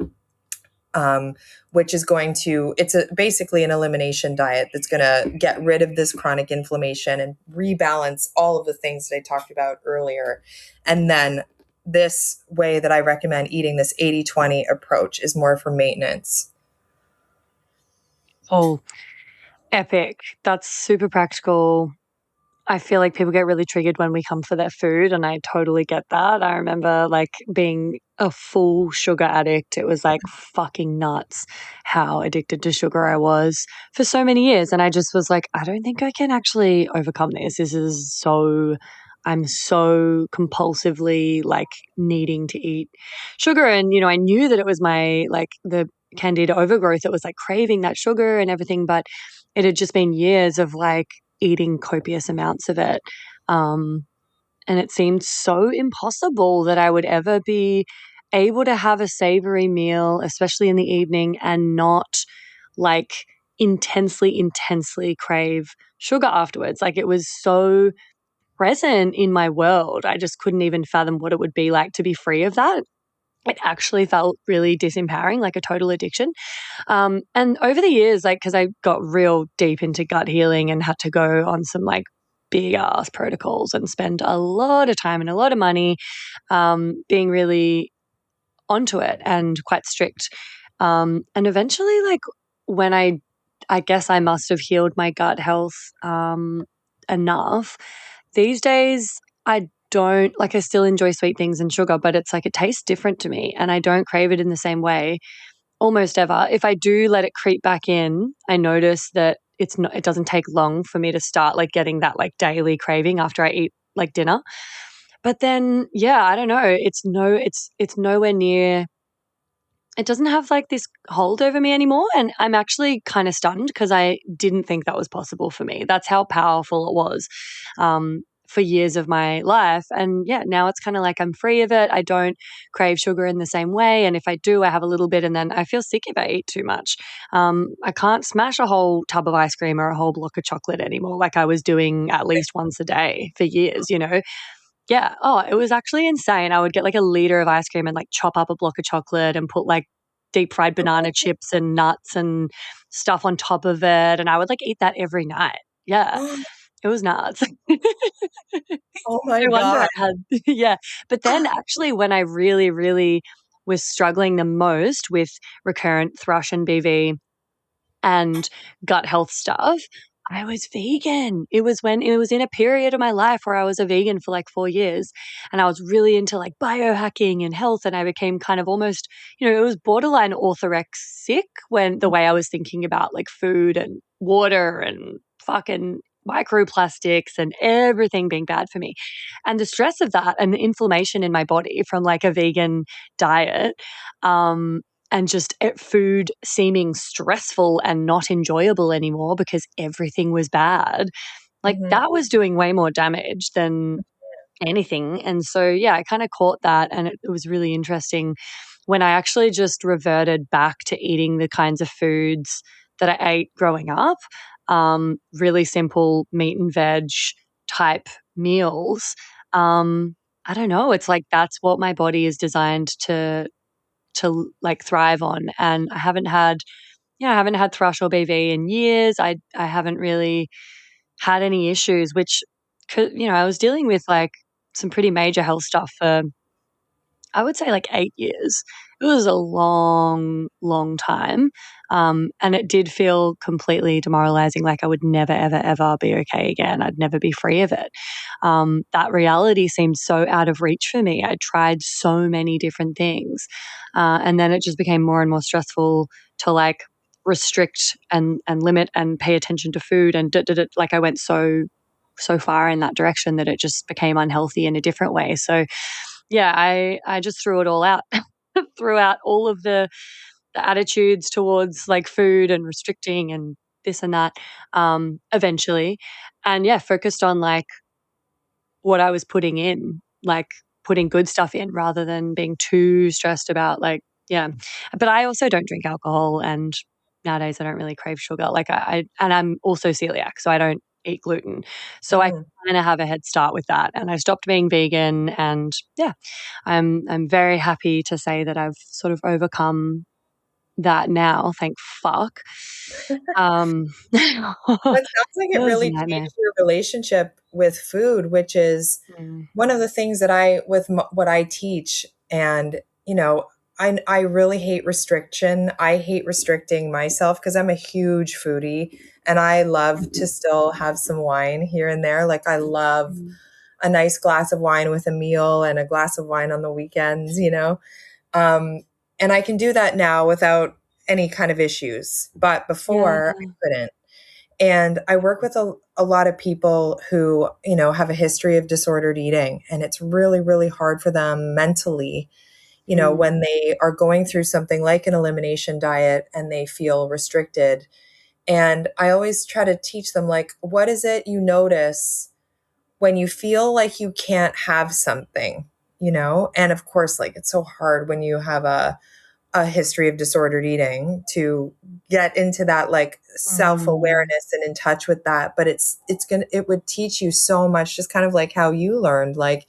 Speaker 5: Which is it's basically an elimination diet that's going to get rid of this chronic inflammation and rebalance all of the things that I talked about earlier. And then this way that I recommend eating, this 80-20 approach, is more for maintenance.
Speaker 3: Oh, epic. That's super practical. I feel like people get really triggered when we come for their food, and I totally get that. I remember like being a full sugar addict. It was like fucking nuts how addicted to sugar I was for so many years. And I just was like, I don't think I can actually overcome this. I'm so compulsively like needing to eat sugar. And, I knew that it was the candida overgrowth that was like craving that sugar and everything, but it had just been years of like eating copious amounts of it. And it seemed so impossible that I would ever be able to have a savory meal, especially in the evening, and not like intensely crave sugar afterwards. Like it was so present in my world. I just couldn't even fathom what it would be like to be free of that. It actually felt really disempowering, like a total addiction. And over the years, like, because I got real deep into gut healing and had to go on some like big ass protocols and spend a lot of time and a lot of money being really onto it and quite strict. And eventually, like when I guess I must have healed my gut health enough. These days, I still enjoy sweet things and sugar, but it's like it tastes different to me and I don't crave it in the same way almost ever. If I do let it creep back in, I notice that it doesn't take long for me to start like getting that like daily craving after I eat like dinner. But then, yeah, I don't know. It's nowhere near. It doesn't have like this hold over me anymore. And I'm actually kind of stunned because I didn't think that was possible for me. That's how powerful it was. for years of my life. And yeah, now it's kind of like I'm free of it. I don't crave sugar in the same way. And if I do, I have a little bit and then I feel sick if I eat too much. I can't smash a whole tub of ice cream or a whole block of chocolate anymore, like I was doing at least once a day for years, you know? Yeah. Oh, it was actually insane. I would get like a liter of ice cream and like chop up a block of chocolate and put like deep fried banana chips and nuts and stuff on top of it. And I would like eat that every night. Yeah. It was nuts.
Speaker 5: Oh my
Speaker 3: No wonder
Speaker 5: God.
Speaker 3: I had, yeah. But then actually, when I really, really was struggling the most with recurrent thrush and BV and gut health stuff, I was vegan. It was when it was in a period of my life where I was a vegan for like 4 years and I was really into like biohacking and health. And I became kind of almost, you know, it was borderline orthorexic when the way I was thinking about like food and water and fucking microplastics and everything being bad for me. And the stress of that and the inflammation in my body from like a vegan diet, and just food seeming stressful and not enjoyable anymore because everything was bad. Like
Speaker 5: Mhm.
Speaker 3: that was doing way more damage than anything. And so, yeah, I kind of caught that. And it was really interesting when I actually just reverted back to eating the kinds of foods that I ate growing up, really simple meat and veg type meals. I don't know. It's like that's what my body is designed to like thrive on. And I haven't had, I haven't had thrush or BV in years. I haven't really had any issues, which could, I was dealing with like some pretty major health stuff for, I would say like 8 years. It was a long, long time. And it did feel completely demoralizing. Like I would never, ever, ever be okay again. I'd never be free of it. That reality seemed so out of reach for me. I tried so many different things. And then it just became more and more stressful to like restrict and limit and pay attention to food. And like I went so far in that direction that it just became unhealthy in a different way. So yeah, I just threw it all out. Threw out all of the attitudes towards like food and restricting and this and that, eventually. And yeah, focused on like what I was putting in, like putting good stuff in rather than being too stressed about like, yeah. But I also don't drink alcohol and nowadays I don't really crave sugar. Like and I'm also celiac, so I don't eat gluten. So I
Speaker 5: Mm.
Speaker 3: kind of have a head start with that. And I stopped being vegan and yeah, I'm very happy to say that I've sort of overcome that now, thank fuck. It
Speaker 5: That sounds like it
Speaker 3: was a
Speaker 5: really
Speaker 3: nightmare.
Speaker 5: changed your relationship with food, which is
Speaker 3: Mm,
Speaker 5: one of the things that what I teach. And, I really hate restriction. I hate restricting myself because I'm a huge foodie and I love to still have some wine here and there. Like I love
Speaker 3: mm.
Speaker 5: a nice glass of wine with a meal and a glass of wine on the weekends. Um, and I can do that now without any kind of issues. But
Speaker 3: Yeah.
Speaker 5: before I couldn't. And I work with a lot of people who, have a history of disordered eating. And it's really, really hard for them mentally,
Speaker 3: Mm,
Speaker 5: when they are going through something like an elimination diet and they feel restricted. And I always try to teach them, like, what is it you notice when you feel like you can't have something? And of course, like, it's so hard when you have a history of disordered eating to get into that like
Speaker 3: mm.
Speaker 5: self-awareness and in touch with that. But it would teach you so much, just kind of like how you learned. Like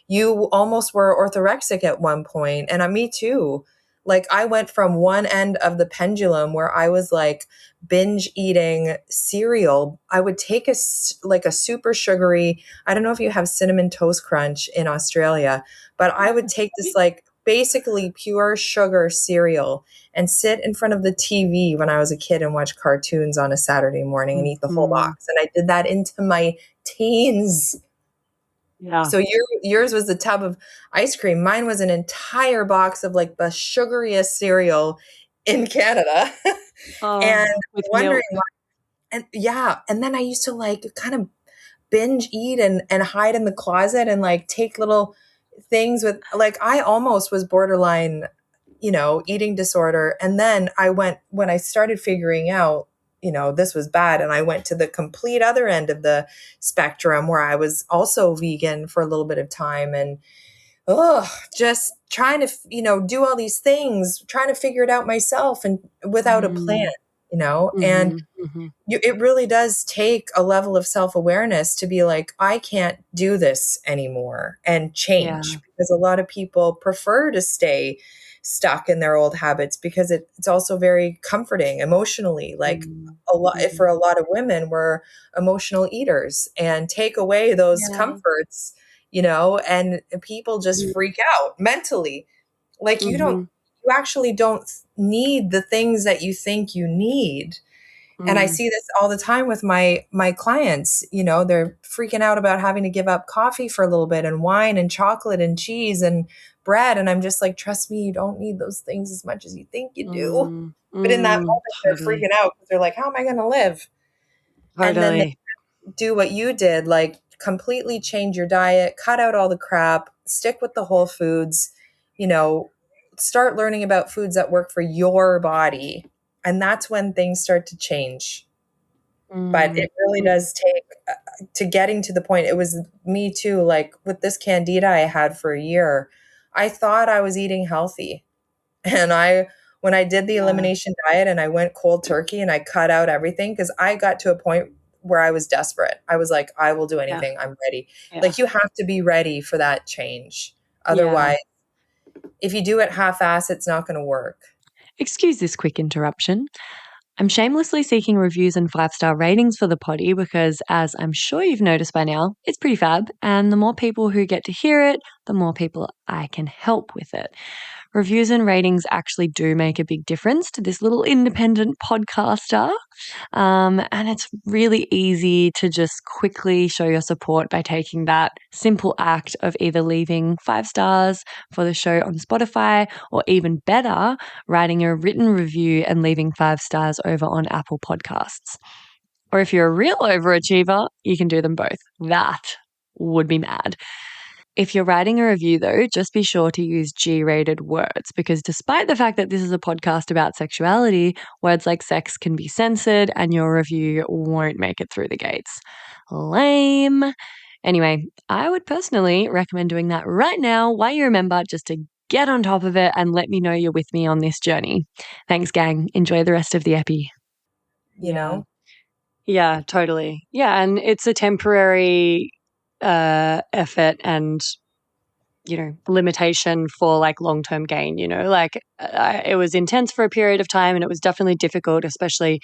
Speaker 5: you almost were orthorexic at one point, and me too. Like I went from one end of the pendulum where I was like binge eating cereal. I would take like a super sugary, I don't know if you have cinnamon toast crunch in Australia, but I would take this like basically pure sugar cereal and sit in front of the TV when I was a kid and watch cartoons on a Saturday morning and eat the whole
Speaker 3: Mhm.
Speaker 5: box. And I did that into my teens.
Speaker 3: Yeah.
Speaker 5: So yours was the tub of ice cream. Mine was an entire box of like the sugariest cereal in Canada. And
Speaker 3: Oh, with
Speaker 5: wondering
Speaker 3: milk.
Speaker 5: why. And yeah. And then I used to like kind of binge eat and hide in the closet and like take little things with, like, I almost was borderline, eating disorder. And then when I started figuring out this was bad. And I went to the complete other end of the spectrum where I was also vegan for a little bit of time, and just trying to, do all these things, trying to figure it out myself and without a plan, and it really does take a level of self-awareness to be like, I can't do this anymore and change, because a lot of people prefer to stay stuck in their old habits because it's also very comforting emotionally. Like for a lot of women, we're emotional eaters, and take away those comforts, and people just freak out mentally. Like you actually don't need the things that you think you need. And I see this all the time with my clients. They're freaking out about having to give up coffee for a little bit, and wine and chocolate and cheese and bread. And I'm just like, trust me, you don't need those things as much as you think you do. But in that moment, they're freaking out because they're like, how am I going to live? And then they do what you did, like completely change your diet, cut out all the crap, stick with the whole foods, start learning about foods that work for your body. And that's when things start to change. But it really does take to getting to the point. It was me too, like with this candida I had for a year, I thought I was eating healthy. And when I did the elimination diet and I went cold turkey and I cut out everything, because I got to a point where I was desperate. I was like, I will do anything. I'm ready. Like, you have to be ready for that change. Otherwise, if you do it half-ass, it's not going to work.
Speaker 3: Excuse this quick interruption. I'm shamelessly seeking reviews and 5-star ratings for the potty because, as I'm sure you've noticed by now, it's pretty fab. And the more people who get to hear it, the more people I can help with it. Reviews and ratings actually do make a big difference to this little independent podcaster. And it's really easy to just quickly show your support by taking that simple act of either leaving 5 stars for the show on Spotify, or even better, writing a written review and leaving 5 stars over on Apple Podcasts. Or if you're a real overachiever, you can do them both. That would be mad. If you're writing a review, though, just be sure to use G-rated words, because despite the fact that this is a podcast about sexuality, words like sex can be censored and your review won't make it through the gates. Lame. Anyway, I would personally recommend doing that right now while you remember, just to get on top of it and let me know you're with me on this journey. Thanks, gang. Enjoy the rest of the epi. Yeah, totally. Yeah, and it's a temporary effort and limitation for like long-term gain. It was intense for a period of time, and it was definitely difficult, especially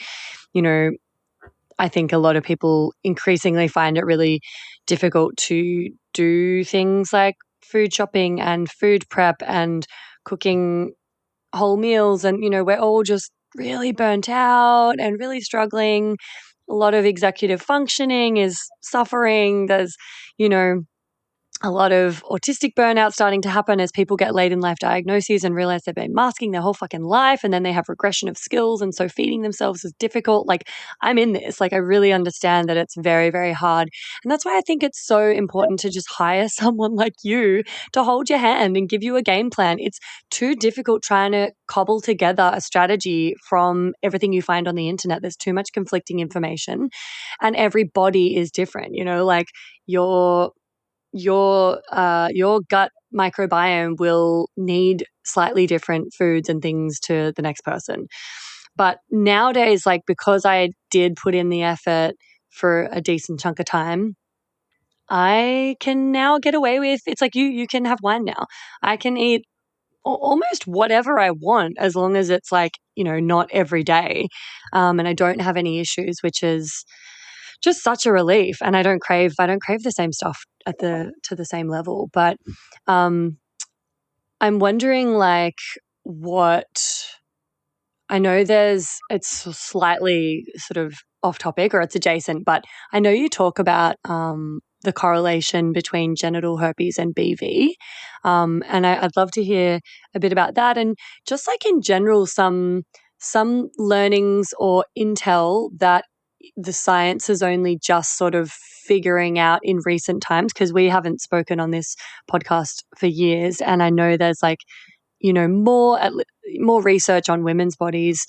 Speaker 3: I think a lot of people increasingly find it really difficult to do things like food shopping and food prep and cooking whole meals, and we're all just really burnt out and really struggling. A lot of executive functioning is suffering. There's a lot of autistic burnout starting to happen as people get late in life diagnoses and realize they've been masking their whole fucking life, and then they have regression of skills, and so feeding themselves is difficult. Like, I'm in this. Like, I really understand that it's very, very hard. And that's why I think it's so important to just hire someone like you to hold your hand and give you a game plan. It's too difficult trying to cobble together a strategy from everything you find on the internet. There's too much conflicting information, and every body is different. Like your gut microbiome will need slightly different foods and things to the next person. But nowadays, like, because I did put in the effort for a decent chunk of time, I can now get away with, it's like you can have wine now. I can eat almost whatever I want, as long as it's like, not every day. And I don't have any issues, which is just such a relief. And I don't crave the same stuff to the same level. But I'm wondering, like, what, I know it's slightly sort of off topic, or it's adjacent, but I know you talk about the correlation between genital herpes and BV. And I'd love to hear a bit about that. And just like in general, some learnings or intel that the science is only just sort of figuring out in recent times, because we haven't spoken on this podcast for years. And I know there's like more research on women's bodies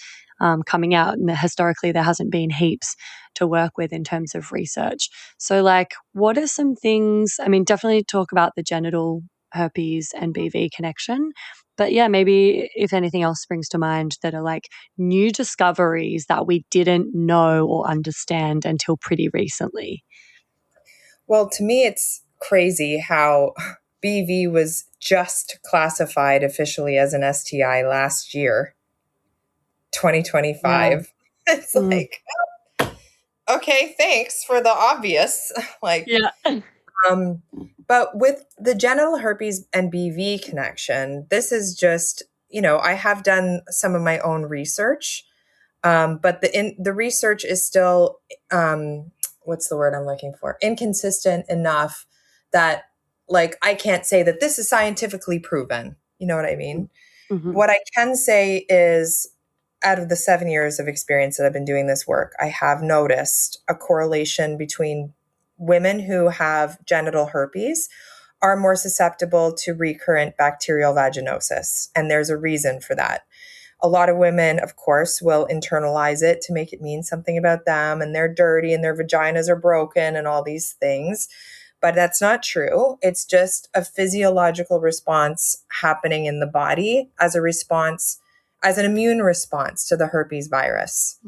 Speaker 3: coming out, and historically there hasn't been heaps to work with in terms of research. So, like, what are some things? I mean, definitely talk about the genital herpes and BV connection, but yeah, maybe if anything else springs to mind that are like new discoveries that we didn't know or understand until pretty recently.
Speaker 5: Well, to me, it's crazy how BV was just classified officially as an STI last year, 2025. It's like, okay, thanks for the obvious. Like, but with the genital herpes and BV connection, this is just, I have done some of my own research, but the research is still, what's the word I'm looking for? Inconsistent enough that, like, I can't say that this is scientifically proven. You know what I mean?
Speaker 3: Mm-hmm.
Speaker 5: What I can say is, out of the 7 years of experience that I've been doing this work, I have noticed a correlation between women who have genital herpes are more susceptible to recurrent bacterial vaginosis. And there's a reason for that. A lot of women, of course, will internalize it to make it mean something about them, and they're dirty and their vaginas are broken and all these things. But that's not true. It's just a physiological response happening in the body as an immune response to the herpes virus.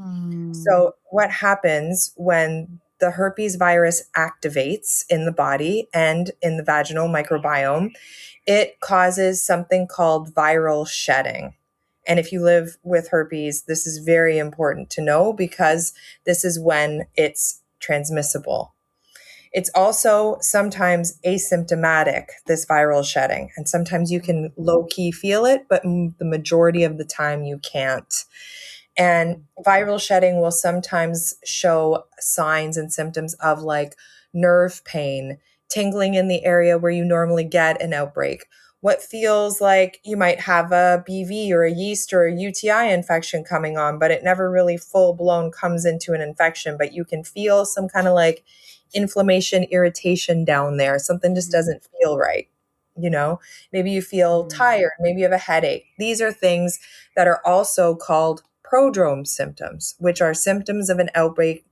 Speaker 5: So what happens when the herpes virus activates in the body and in the vaginal microbiome? It causes something called viral shedding. And if you live with herpes, this is very important to know because this is when it's transmissible. It's also sometimes asymptomatic, this viral shedding. And sometimes you can low-key feel it, but the majority of the time you can't. And viral shedding will sometimes show signs and symptoms of like nerve pain, tingling in the area where you normally get an outbreak. What feels like you might have a BV or a yeast or a UTI infection coming on, but it never really full-blown comes into an infection, but you can feel some kind of like inflammation, irritation down there. Something just doesn't feel right. Maybe you feel tired, maybe you have a headache. These are things that are also called prodrome symptoms, which are symptoms of an outbreak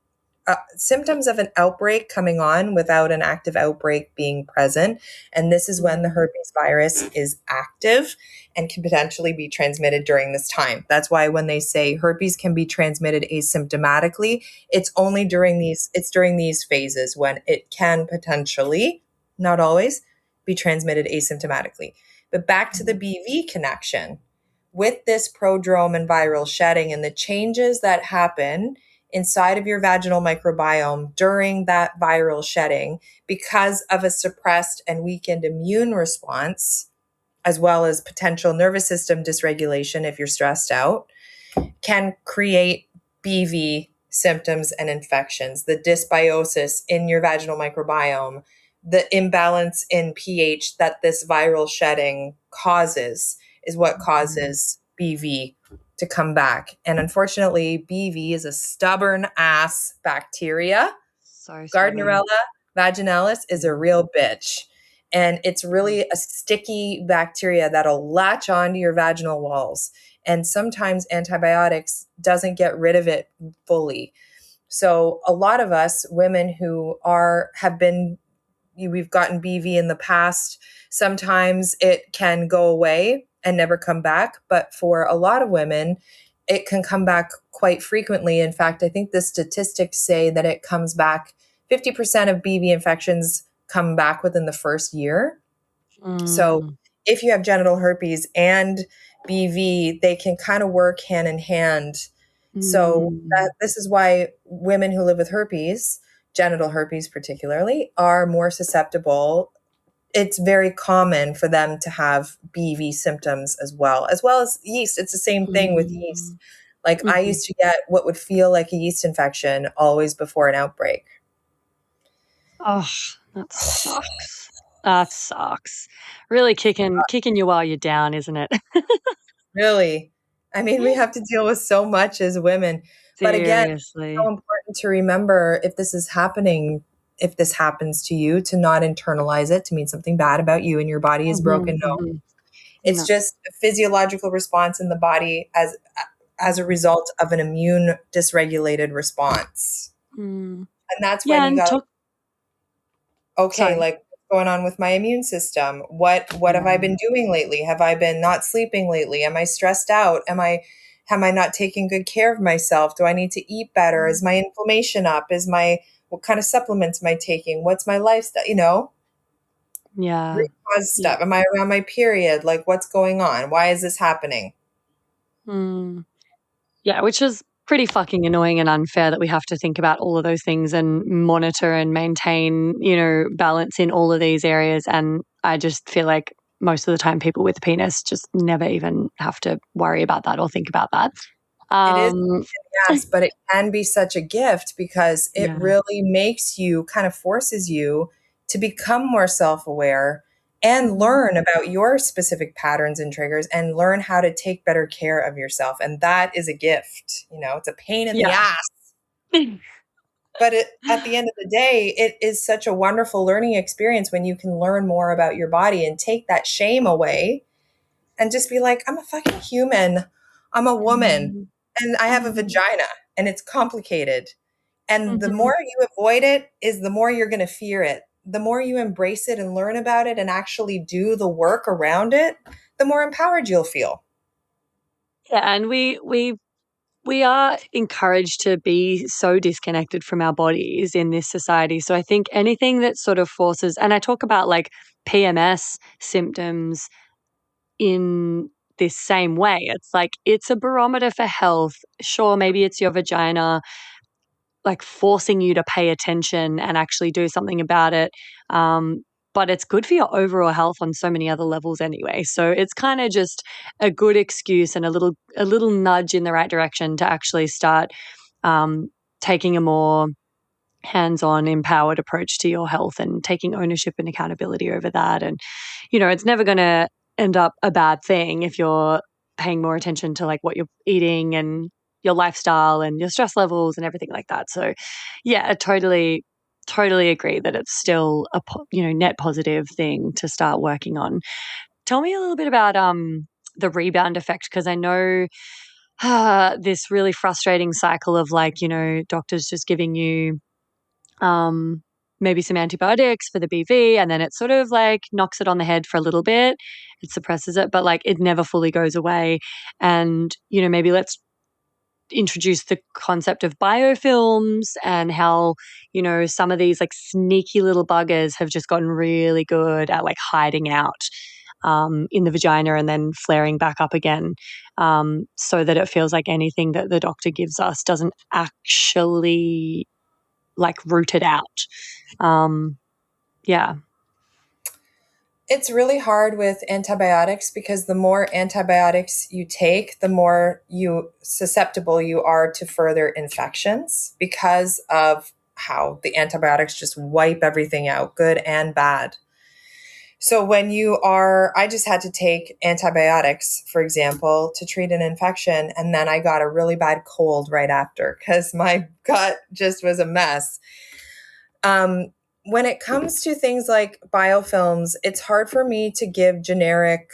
Speaker 5: coming on without an active outbreak being present. And this is when the herpes virus is active and can potentially be transmitted during this time. That's why when they say herpes can be transmitted asymptomatically, it's during these phases when it can potentially, not always, be transmitted asymptomatically. But back to the BV connection, with this prodrome and viral shedding and the changes that happen inside of your vaginal microbiome during that viral shedding because of a suppressed and weakened immune response, as well as potential nervous system dysregulation if you're stressed out, can create BV symptoms and infections. The dysbiosis in your vaginal microbiome, the imbalance in pH that this viral shedding causes is what causes BV to come back. And unfortunately, BV is a stubborn ass bacteria. Gardnerella vaginalis is a real bitch. And it's really a sticky bacteria that'll latch onto your vaginal walls. And sometimes antibiotics doesn't get rid of it fully. So a lot of us women who we've gotten BV in the past, sometimes it can go away and never come back. But for a lot of women, it can come back quite frequently. In fact, I think the statistics say that it comes back, 50% of BV infections come back within the first year. So if you have genital herpes and BV, they can kind of work hand in hand. So this is why women who live with herpes, genital herpes particularly, are more susceptible. It's very common for them to have BV symptoms as well as yeast. It's the same thing with yeast. Like I used to get what would feel like a yeast infection always before an outbreak.
Speaker 3: Oh, that sucks. That sucks. Really kicking you while you're down, isn't it?
Speaker 5: Really. I mean, we have to deal with so much as women. But again, it's so important to remember if this happens to you, to not internalize it, to mean something bad about you and your body is broken. No. It's
Speaker 3: No.
Speaker 5: just a physiological response in the body as a result of an immune dysregulated response.
Speaker 3: Mm.
Speaker 5: And that's
Speaker 3: Yeah,
Speaker 5: when you
Speaker 3: and
Speaker 5: go, okay,
Speaker 3: sorry.
Speaker 5: like what's going on with my immune system? What have I
Speaker 3: Yeah.
Speaker 5: been doing lately? Have I been not sleeping lately? Am I stressed out? Am I not taking good care of myself? Do I need to eat better? Is my inflammation up? What kind of supplements am I taking? What's my lifestyle?
Speaker 3: Yeah.
Speaker 5: Root cause
Speaker 3: Yeah.
Speaker 5: stuff. Am I around my period? Like, what's going on? Why is this happening?
Speaker 3: Mm. Yeah, which is pretty fucking annoying and unfair that we have to think about all of those things and monitor and maintain, balance in all of these areas. And I just feel like most of the time people with a penis just never even have to worry about that or think about that.
Speaker 5: It is,
Speaker 3: Um,
Speaker 5: yes, but it can be such a gift because it
Speaker 3: yeah.
Speaker 5: really makes you, kind of forces you to become more self-aware and learn about your specific patterns and triggers and learn how to take better care of yourself. And that is a gift. It's a pain in the
Speaker 3: Yeah.
Speaker 5: ass. But at the end of the day, it is such a wonderful learning experience when you can learn more about your body and take that shame away and just be like, I'm a fucking human. I'm a woman and I have a vagina and it's complicated. And the
Speaker 3: Mhm.
Speaker 5: more you avoid it is the more you're going to fear it. The more you embrace it and learn about it and actually do the work around it, the more empowered you'll feel.
Speaker 3: Yeah, and we are encouraged to be so disconnected from our bodies in this society. So I think anything that sort of forces, and I talk about like PMS symptoms in this same way. It's like it's a barometer for health. Sure, maybe it's your vagina like forcing you to pay attention and actually do something about it. But it's good for your overall health on so many other levels anyway. So it's kind of just a good excuse and a little nudge in the right direction to actually start taking a more hands-on, empowered approach to your health and taking ownership and accountability over that. And it's never going to end up a bad thing if you're paying more attention to like what you're eating and your lifestyle and your stress levels and everything like that. So yeah, I totally agree that it's still a net positive thing to start working on. Tell me a little bit about the rebound effect, because I know this really frustrating cycle of like, doctors just giving you um, maybe some antibiotics for the BV, and then it sort of like knocks it on the head for a little bit. It suppresses it, but like it never fully goes away. And, maybe let's introduce the concept of biofilms and how, some of these like sneaky little buggers have just gotten really good at like hiding out in the vagina and then flaring back up again, so that it feels like anything that the doctor gives us doesn't actually like root it out. Yeah.
Speaker 5: It's really hard with antibiotics because the more antibiotics you take, the more susceptible you are to further infections because of how the antibiotics just wipe everything out, good and bad. So I just had to take antibiotics, for example, to treat an infection. And then I got a really bad cold right after because my gut just was a mess. When it comes to things like biofilms, it's hard for me to give generic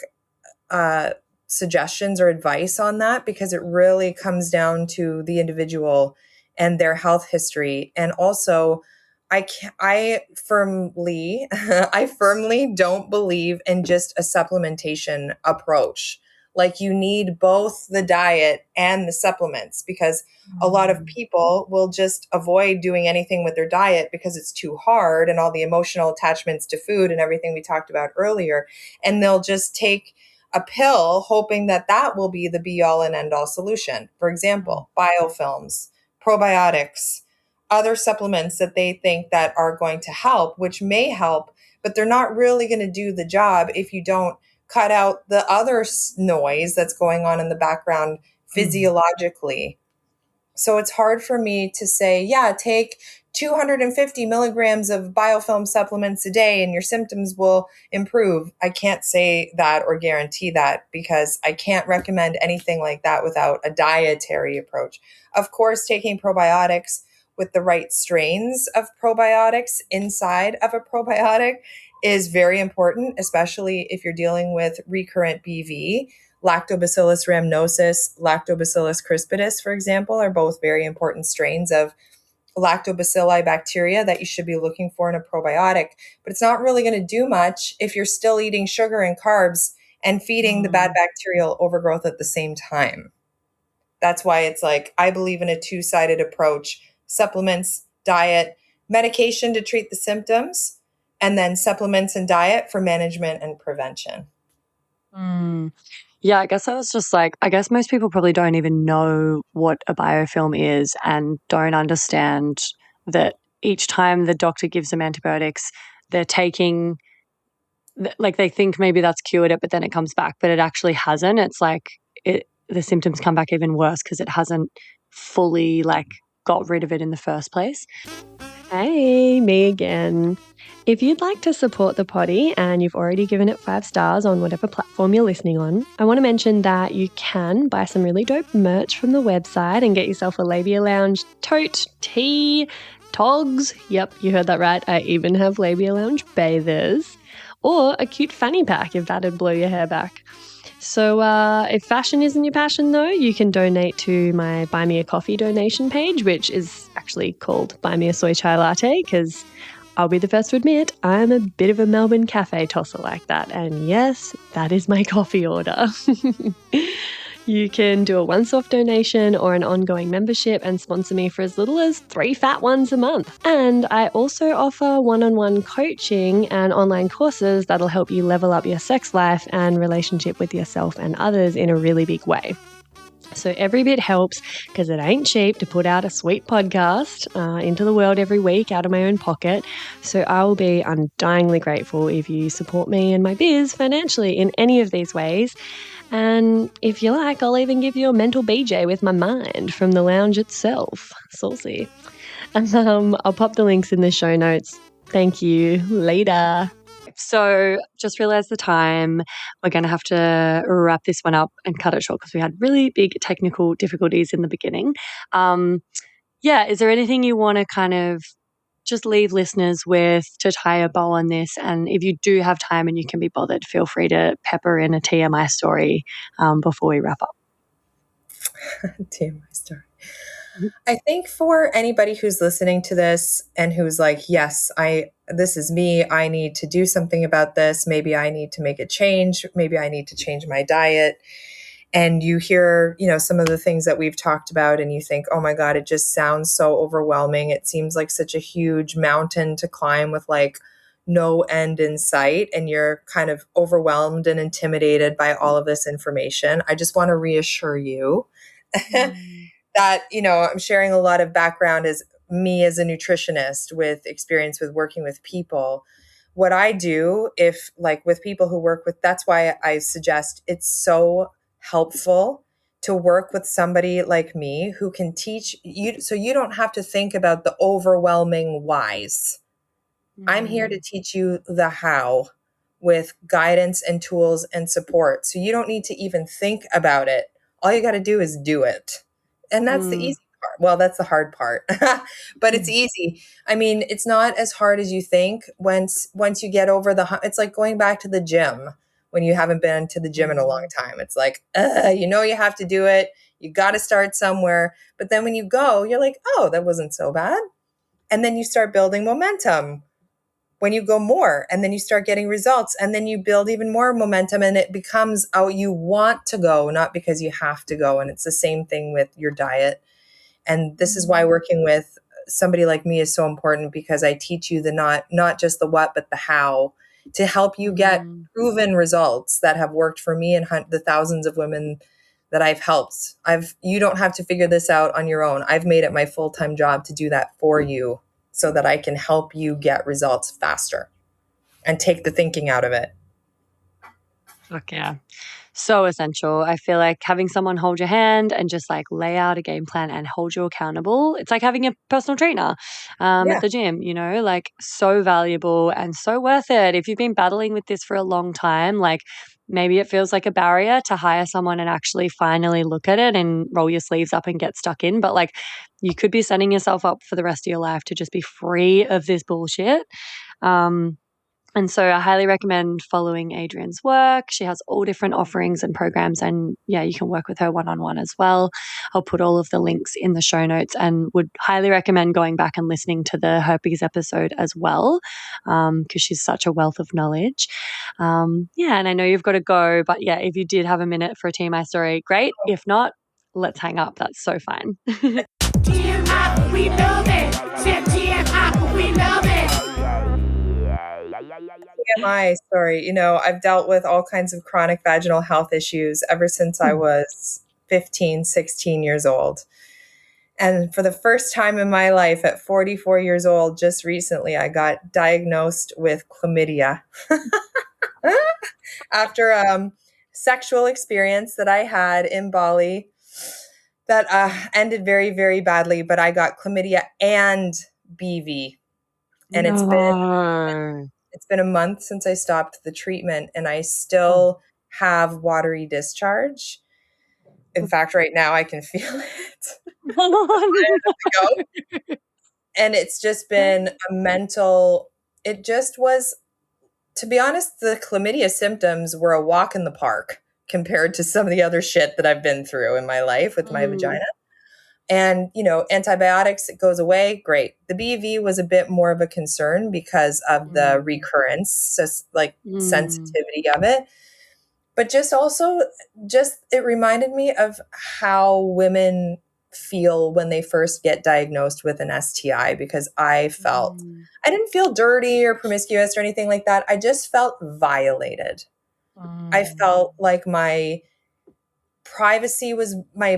Speaker 5: suggestions or advice on that because it really comes down to the individual and their health history. And also, I firmly, I firmly don't believe in just a supplementation approach. Like you need both the diet and the supplements because a lot of people will just avoid doing anything with their diet because it's too hard and all the emotional attachments to food and everything we talked about earlier. And they'll just take a pill hoping that that will be the be all and end all solution. For example, biofilms, probiotics, other supplements that they think that are going to help, which may help, but they're not really going to do the job if you don't cut out the other noise that's going on in the background physiologically. So it's hard for me to say, yeah, take 250 milligrams of biofilm supplements a day and your symptoms will improve. I can't say that or guarantee that because I can't recommend anything like that without a dietary approach. Of course, taking probiotics with the right strains of probiotics inside of a probiotic is very important, especially if you're dealing with recurrent BV. Lactobacillus rhamnosus, Lactobacillus crispidus, for example, are both very important strains of lactobacilli bacteria that you should be looking for in a probiotic. But it's not really going to do much if you're still eating sugar and carbs and feeding the bad bacterial overgrowth at the same time. That's why it's like, I believe in a two-sided approach: supplements, diet, medication to treat the symptoms, and then supplements and diet for management and prevention.
Speaker 3: Yeah, I guess I was just like, I guess most people probably don't even know what a biofilm is and don't understand that each time the doctor gives them antibiotics, they're taking, like they think maybe that's cured it, but then it comes back, but it actually hasn't. It's like the symptoms come back even worse because it hasn't fully like got rid of it in the first place. Hey, me again. If you'd like to support the potty and you've already given it 5 stars on whatever platform you're listening on, I want to mention that you can buy some really dope merch from the website and get yourself a Labia Lounge tote, tee, togs. Yep, you heard that right. I even have Labia Lounge bathers. Or a cute fanny pack if that'd blow your hair back. So if fashion isn't your passion, though, you can donate to my Buy Me a Coffee donation page, which is actually called Buy Me a Soy Chai Latte, because I'll be the first to admit I'm a bit of a Melbourne cafe tosser like that. And yes, that is my coffee order. You can do a once-off donation or an ongoing membership and sponsor me for as little as 3 fat ones a month. And I also offer one-on-one coaching and online courses that'll help you level up your sex life and relationship with yourself and others in a really big way. So every bit helps because it ain't cheap to put out a sweet podcast into the world every week out of my own pocket. So I will be undyingly grateful if you support me and my biz financially in any of these ways. And if you like, I'll even give you a mental BJ with my mind from the lounge itself. Saucy. And I'll pop the links in the show notes. Thank you. Later. So just realized the time. We're going to have to wrap this one up and cut it short because we had really big technical difficulties in the beginning. Is there anything you want to kind of just leave listeners with to tie a bow on this? And if you do have time and you can be bothered, feel free to pepper in a TMI story before we wrap up.
Speaker 5: TMI story. I think for anybody who's listening to this and who's like, yes, this is me, I need to do something about this. Maybe I need to make a change. Maybe I need to change my diet. And you hear, some of the things that we've talked about and you think, oh my God, it just sounds so overwhelming. It seems like such a huge mountain to climb with like no end in sight. And you're kind of overwhelmed and intimidated by all of this information. I just want to reassure you that, I'm sharing a lot of background as me as a nutritionist with experience with working with people. What I do with people who work with, that's why I suggest it's so helpful to work with somebody like me who can teach you so you don't have to think about the overwhelming whys. I'm here to teach you the how with guidance and tools and support. So you don't need to even think about it. All you got to do is do it. And that's the easy part. Well, that's the hard part, but it's easy. I mean, it's not as hard as you think once you get over it's like going back to the gym when you haven't been to the gym in a long time. It's like, you have to do it. You got to start somewhere. But then when you go, you're like, oh, that wasn't so bad. And then you start building momentum when you go more, and then you start getting results, and then you build even more momentum, and it becomes you want to go, not because you have to go. And it's the same thing with your diet. And this is why working with somebody like me is so important, because I teach you the not just the what, but the how, to help you get proven results that have worked for me and the thousands of women that I've helped. You don't have to figure this out on your own. I've made it my full-time job to do that for you, so that I can help you get results faster and take the thinking out of it.
Speaker 3: Okay. So essential. I feel like having someone hold your hand and just like lay out a game plan and hold you accountable. It's like having a personal trainer at the gym, like so valuable and so worth it. If you've been battling with this for a long time, like maybe it feels like a barrier to hire someone and actually finally look at it and roll your sleeves up and get stuck in. But like you could be setting yourself up for the rest of your life to just be free of this bullshit. And so I highly recommend following Adrienne's work. She has all different offerings and programs, and yeah, you can work with her one-on-one as well. I'll put all of the links in the show notes, and would highly recommend going back and listening to the herpes episode as well, because she's such a wealth of knowledge. Yeah, and I know you've got to go, but yeah, if you did have a minute for a TMI story, great. If not, let's hang up. That's so fine.
Speaker 2: TMI, we love it. Said TMI, we love it.
Speaker 5: TMI story. I've dealt with all kinds of chronic vaginal health issues ever since I was 15, 16 years old. And for the first time in my life at 44 years old, just recently, I got diagnosed with chlamydia after a sexual experience that I had in Bali that ended very, very badly. But I got chlamydia and BV. And it's been a month since I stopped the treatment, and I still have watery discharge. In fact, right now I can feel it. And it's just been a mental, it just was, to be honest, the chlamydia symptoms were a walk in the park compared to some of the other shit that I've been through in my life with my vagina. And, antibiotics, it goes away. Great. The BV was a bit more of a concern because of the recurrence, so sensitivity of it. But it reminded me of how women feel when they first get diagnosed with an STI, because I didn't feel dirty or promiscuous or anything like that. I just felt violated. I felt like my privacy was my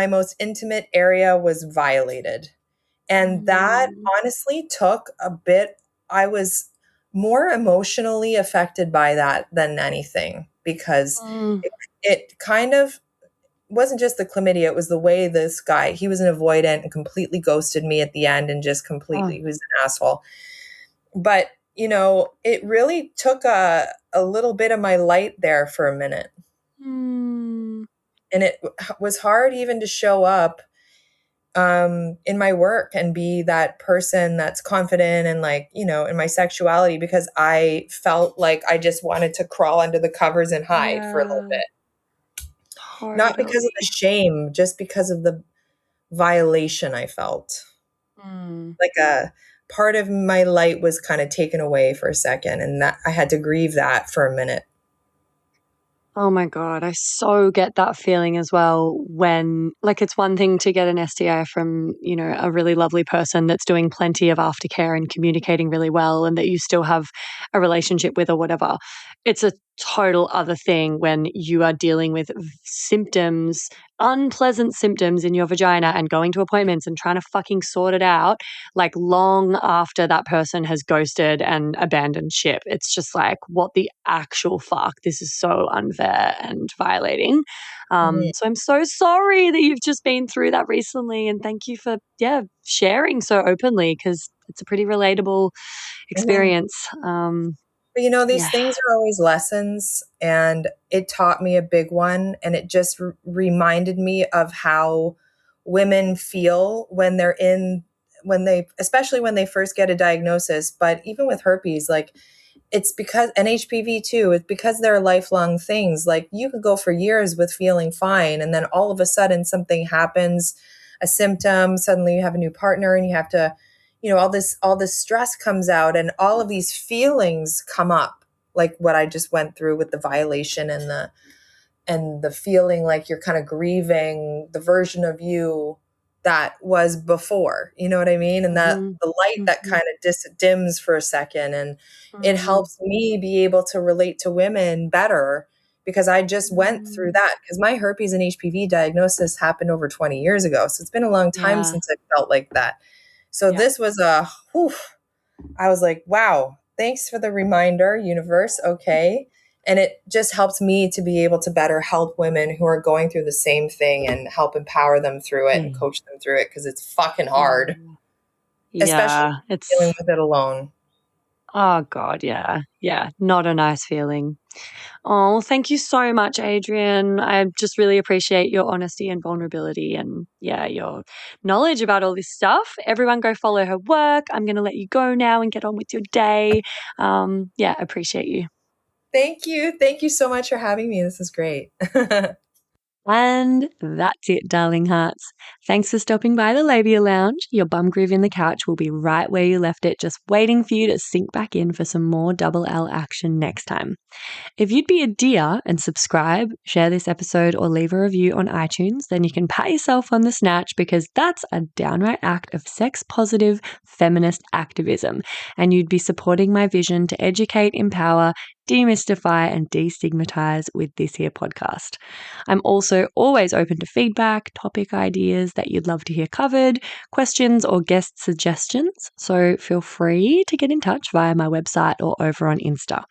Speaker 5: most intimate area was violated. And that honestly took a bit. I was more emotionally affected by that than anything, because it kind of wasn't just the chlamydia. It was the way this guy, he was an avoidant and completely ghosted me at the end, and just completely, he was an asshole. But, it really took a little bit of my light there for a minute. And it was hard even to show up in my work and be that person that's confident and in my sexuality, because I felt like I just wanted to crawl under the covers and hide for a little bit. Not because of the shame, just because of the violation I felt. Like a part of my light was kind of taken away for a second, and that I had to grieve that for a minute.
Speaker 3: Oh my God, I so get that feeling as well when, it's one thing to get an STI from, a really lovely person that's doing plenty of aftercare and communicating really well and that you still have a relationship with or whatever. It's a total other thing when you are dealing with symptoms, unpleasant symptoms in your vagina, and going to appointments and trying to fucking sort it out long after that person has ghosted and abandoned ship. It's just what the actual fuck? This is so unfair and violating. So I'm so sorry that you've just been through that recently, and thank you for sharing so openly, because it's a pretty relatable experience.
Speaker 5: But these things are always lessons, and it taught me a big one, and it just reminded me of how women feel when especially when they first get a diagnosis, but even with herpes, it's because, and HPV too, it's because they're lifelong things. You could go for years with feeling fine, and then all of a sudden something happens, a symptom, suddenly you have a new partner and you have to, all this stress comes out, and all of these feelings come up, like what I just went through with the violation and the feeling like you're kind of grieving the version of you that was before, you know what I mean? And that the light that kind of dims for a second, and it helps me be able to relate to women better, because I just went through that, because my herpes and HPV diagnosis happened over 20 years ago. So it's been a long time since I felt like that. So this was I was like, wow, thanks for the reminder, universe. Okay. And it just helps me to be able to better help women who are going through the same thing, and help empower them through it and coach them through it, because it's fucking hard, especially dealing with it alone.
Speaker 3: Oh God, yeah. Yeah, not a nice feeling. Oh, thank you so much, Adrienne. I just really appreciate your honesty and vulnerability and, your knowledge about all this stuff. Everyone go follow her work. I'm going to let you go now and get on with your day. Appreciate you.
Speaker 5: Thank you. Thank you so much for having me. This is great.
Speaker 3: And that's it, darling hearts. Thanks for stopping by the Labia Lounge. Your bum groove in the couch will be right where you left it, just waiting for you to sink back in for some more double L action next time. If you'd be a dear and subscribe, share this episode, or leave a review on iTunes, then you can pat yourself on the snatch because that's a downright act of sex-positive feminist activism, and you'd be supporting my vision to educate, empower, demystify, and destigmatize with this here podcast. I'm also always open to feedback, topic ideas that you'd love to hear covered, questions or guest suggestions, so feel free to get in touch via my website or over on Insta.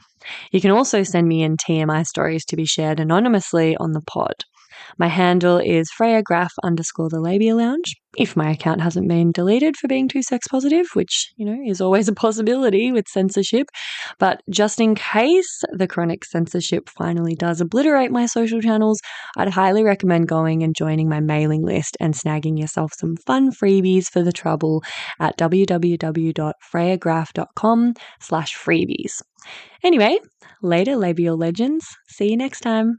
Speaker 3: You can also send me in TMI stories to be shared anonymously on the pod. My handle is FreyaGraf_the Labia Lounge, if my account hasn't been deleted for being too sex positive, which, is always a possibility with censorship. But just in case the chronic censorship finally does obliterate my social channels, I'd highly recommend going and joining my mailing list and snagging yourself some fun freebies for the trouble at www.freyagraf.com/freebies. Anyway, later, labial legends. See you next time.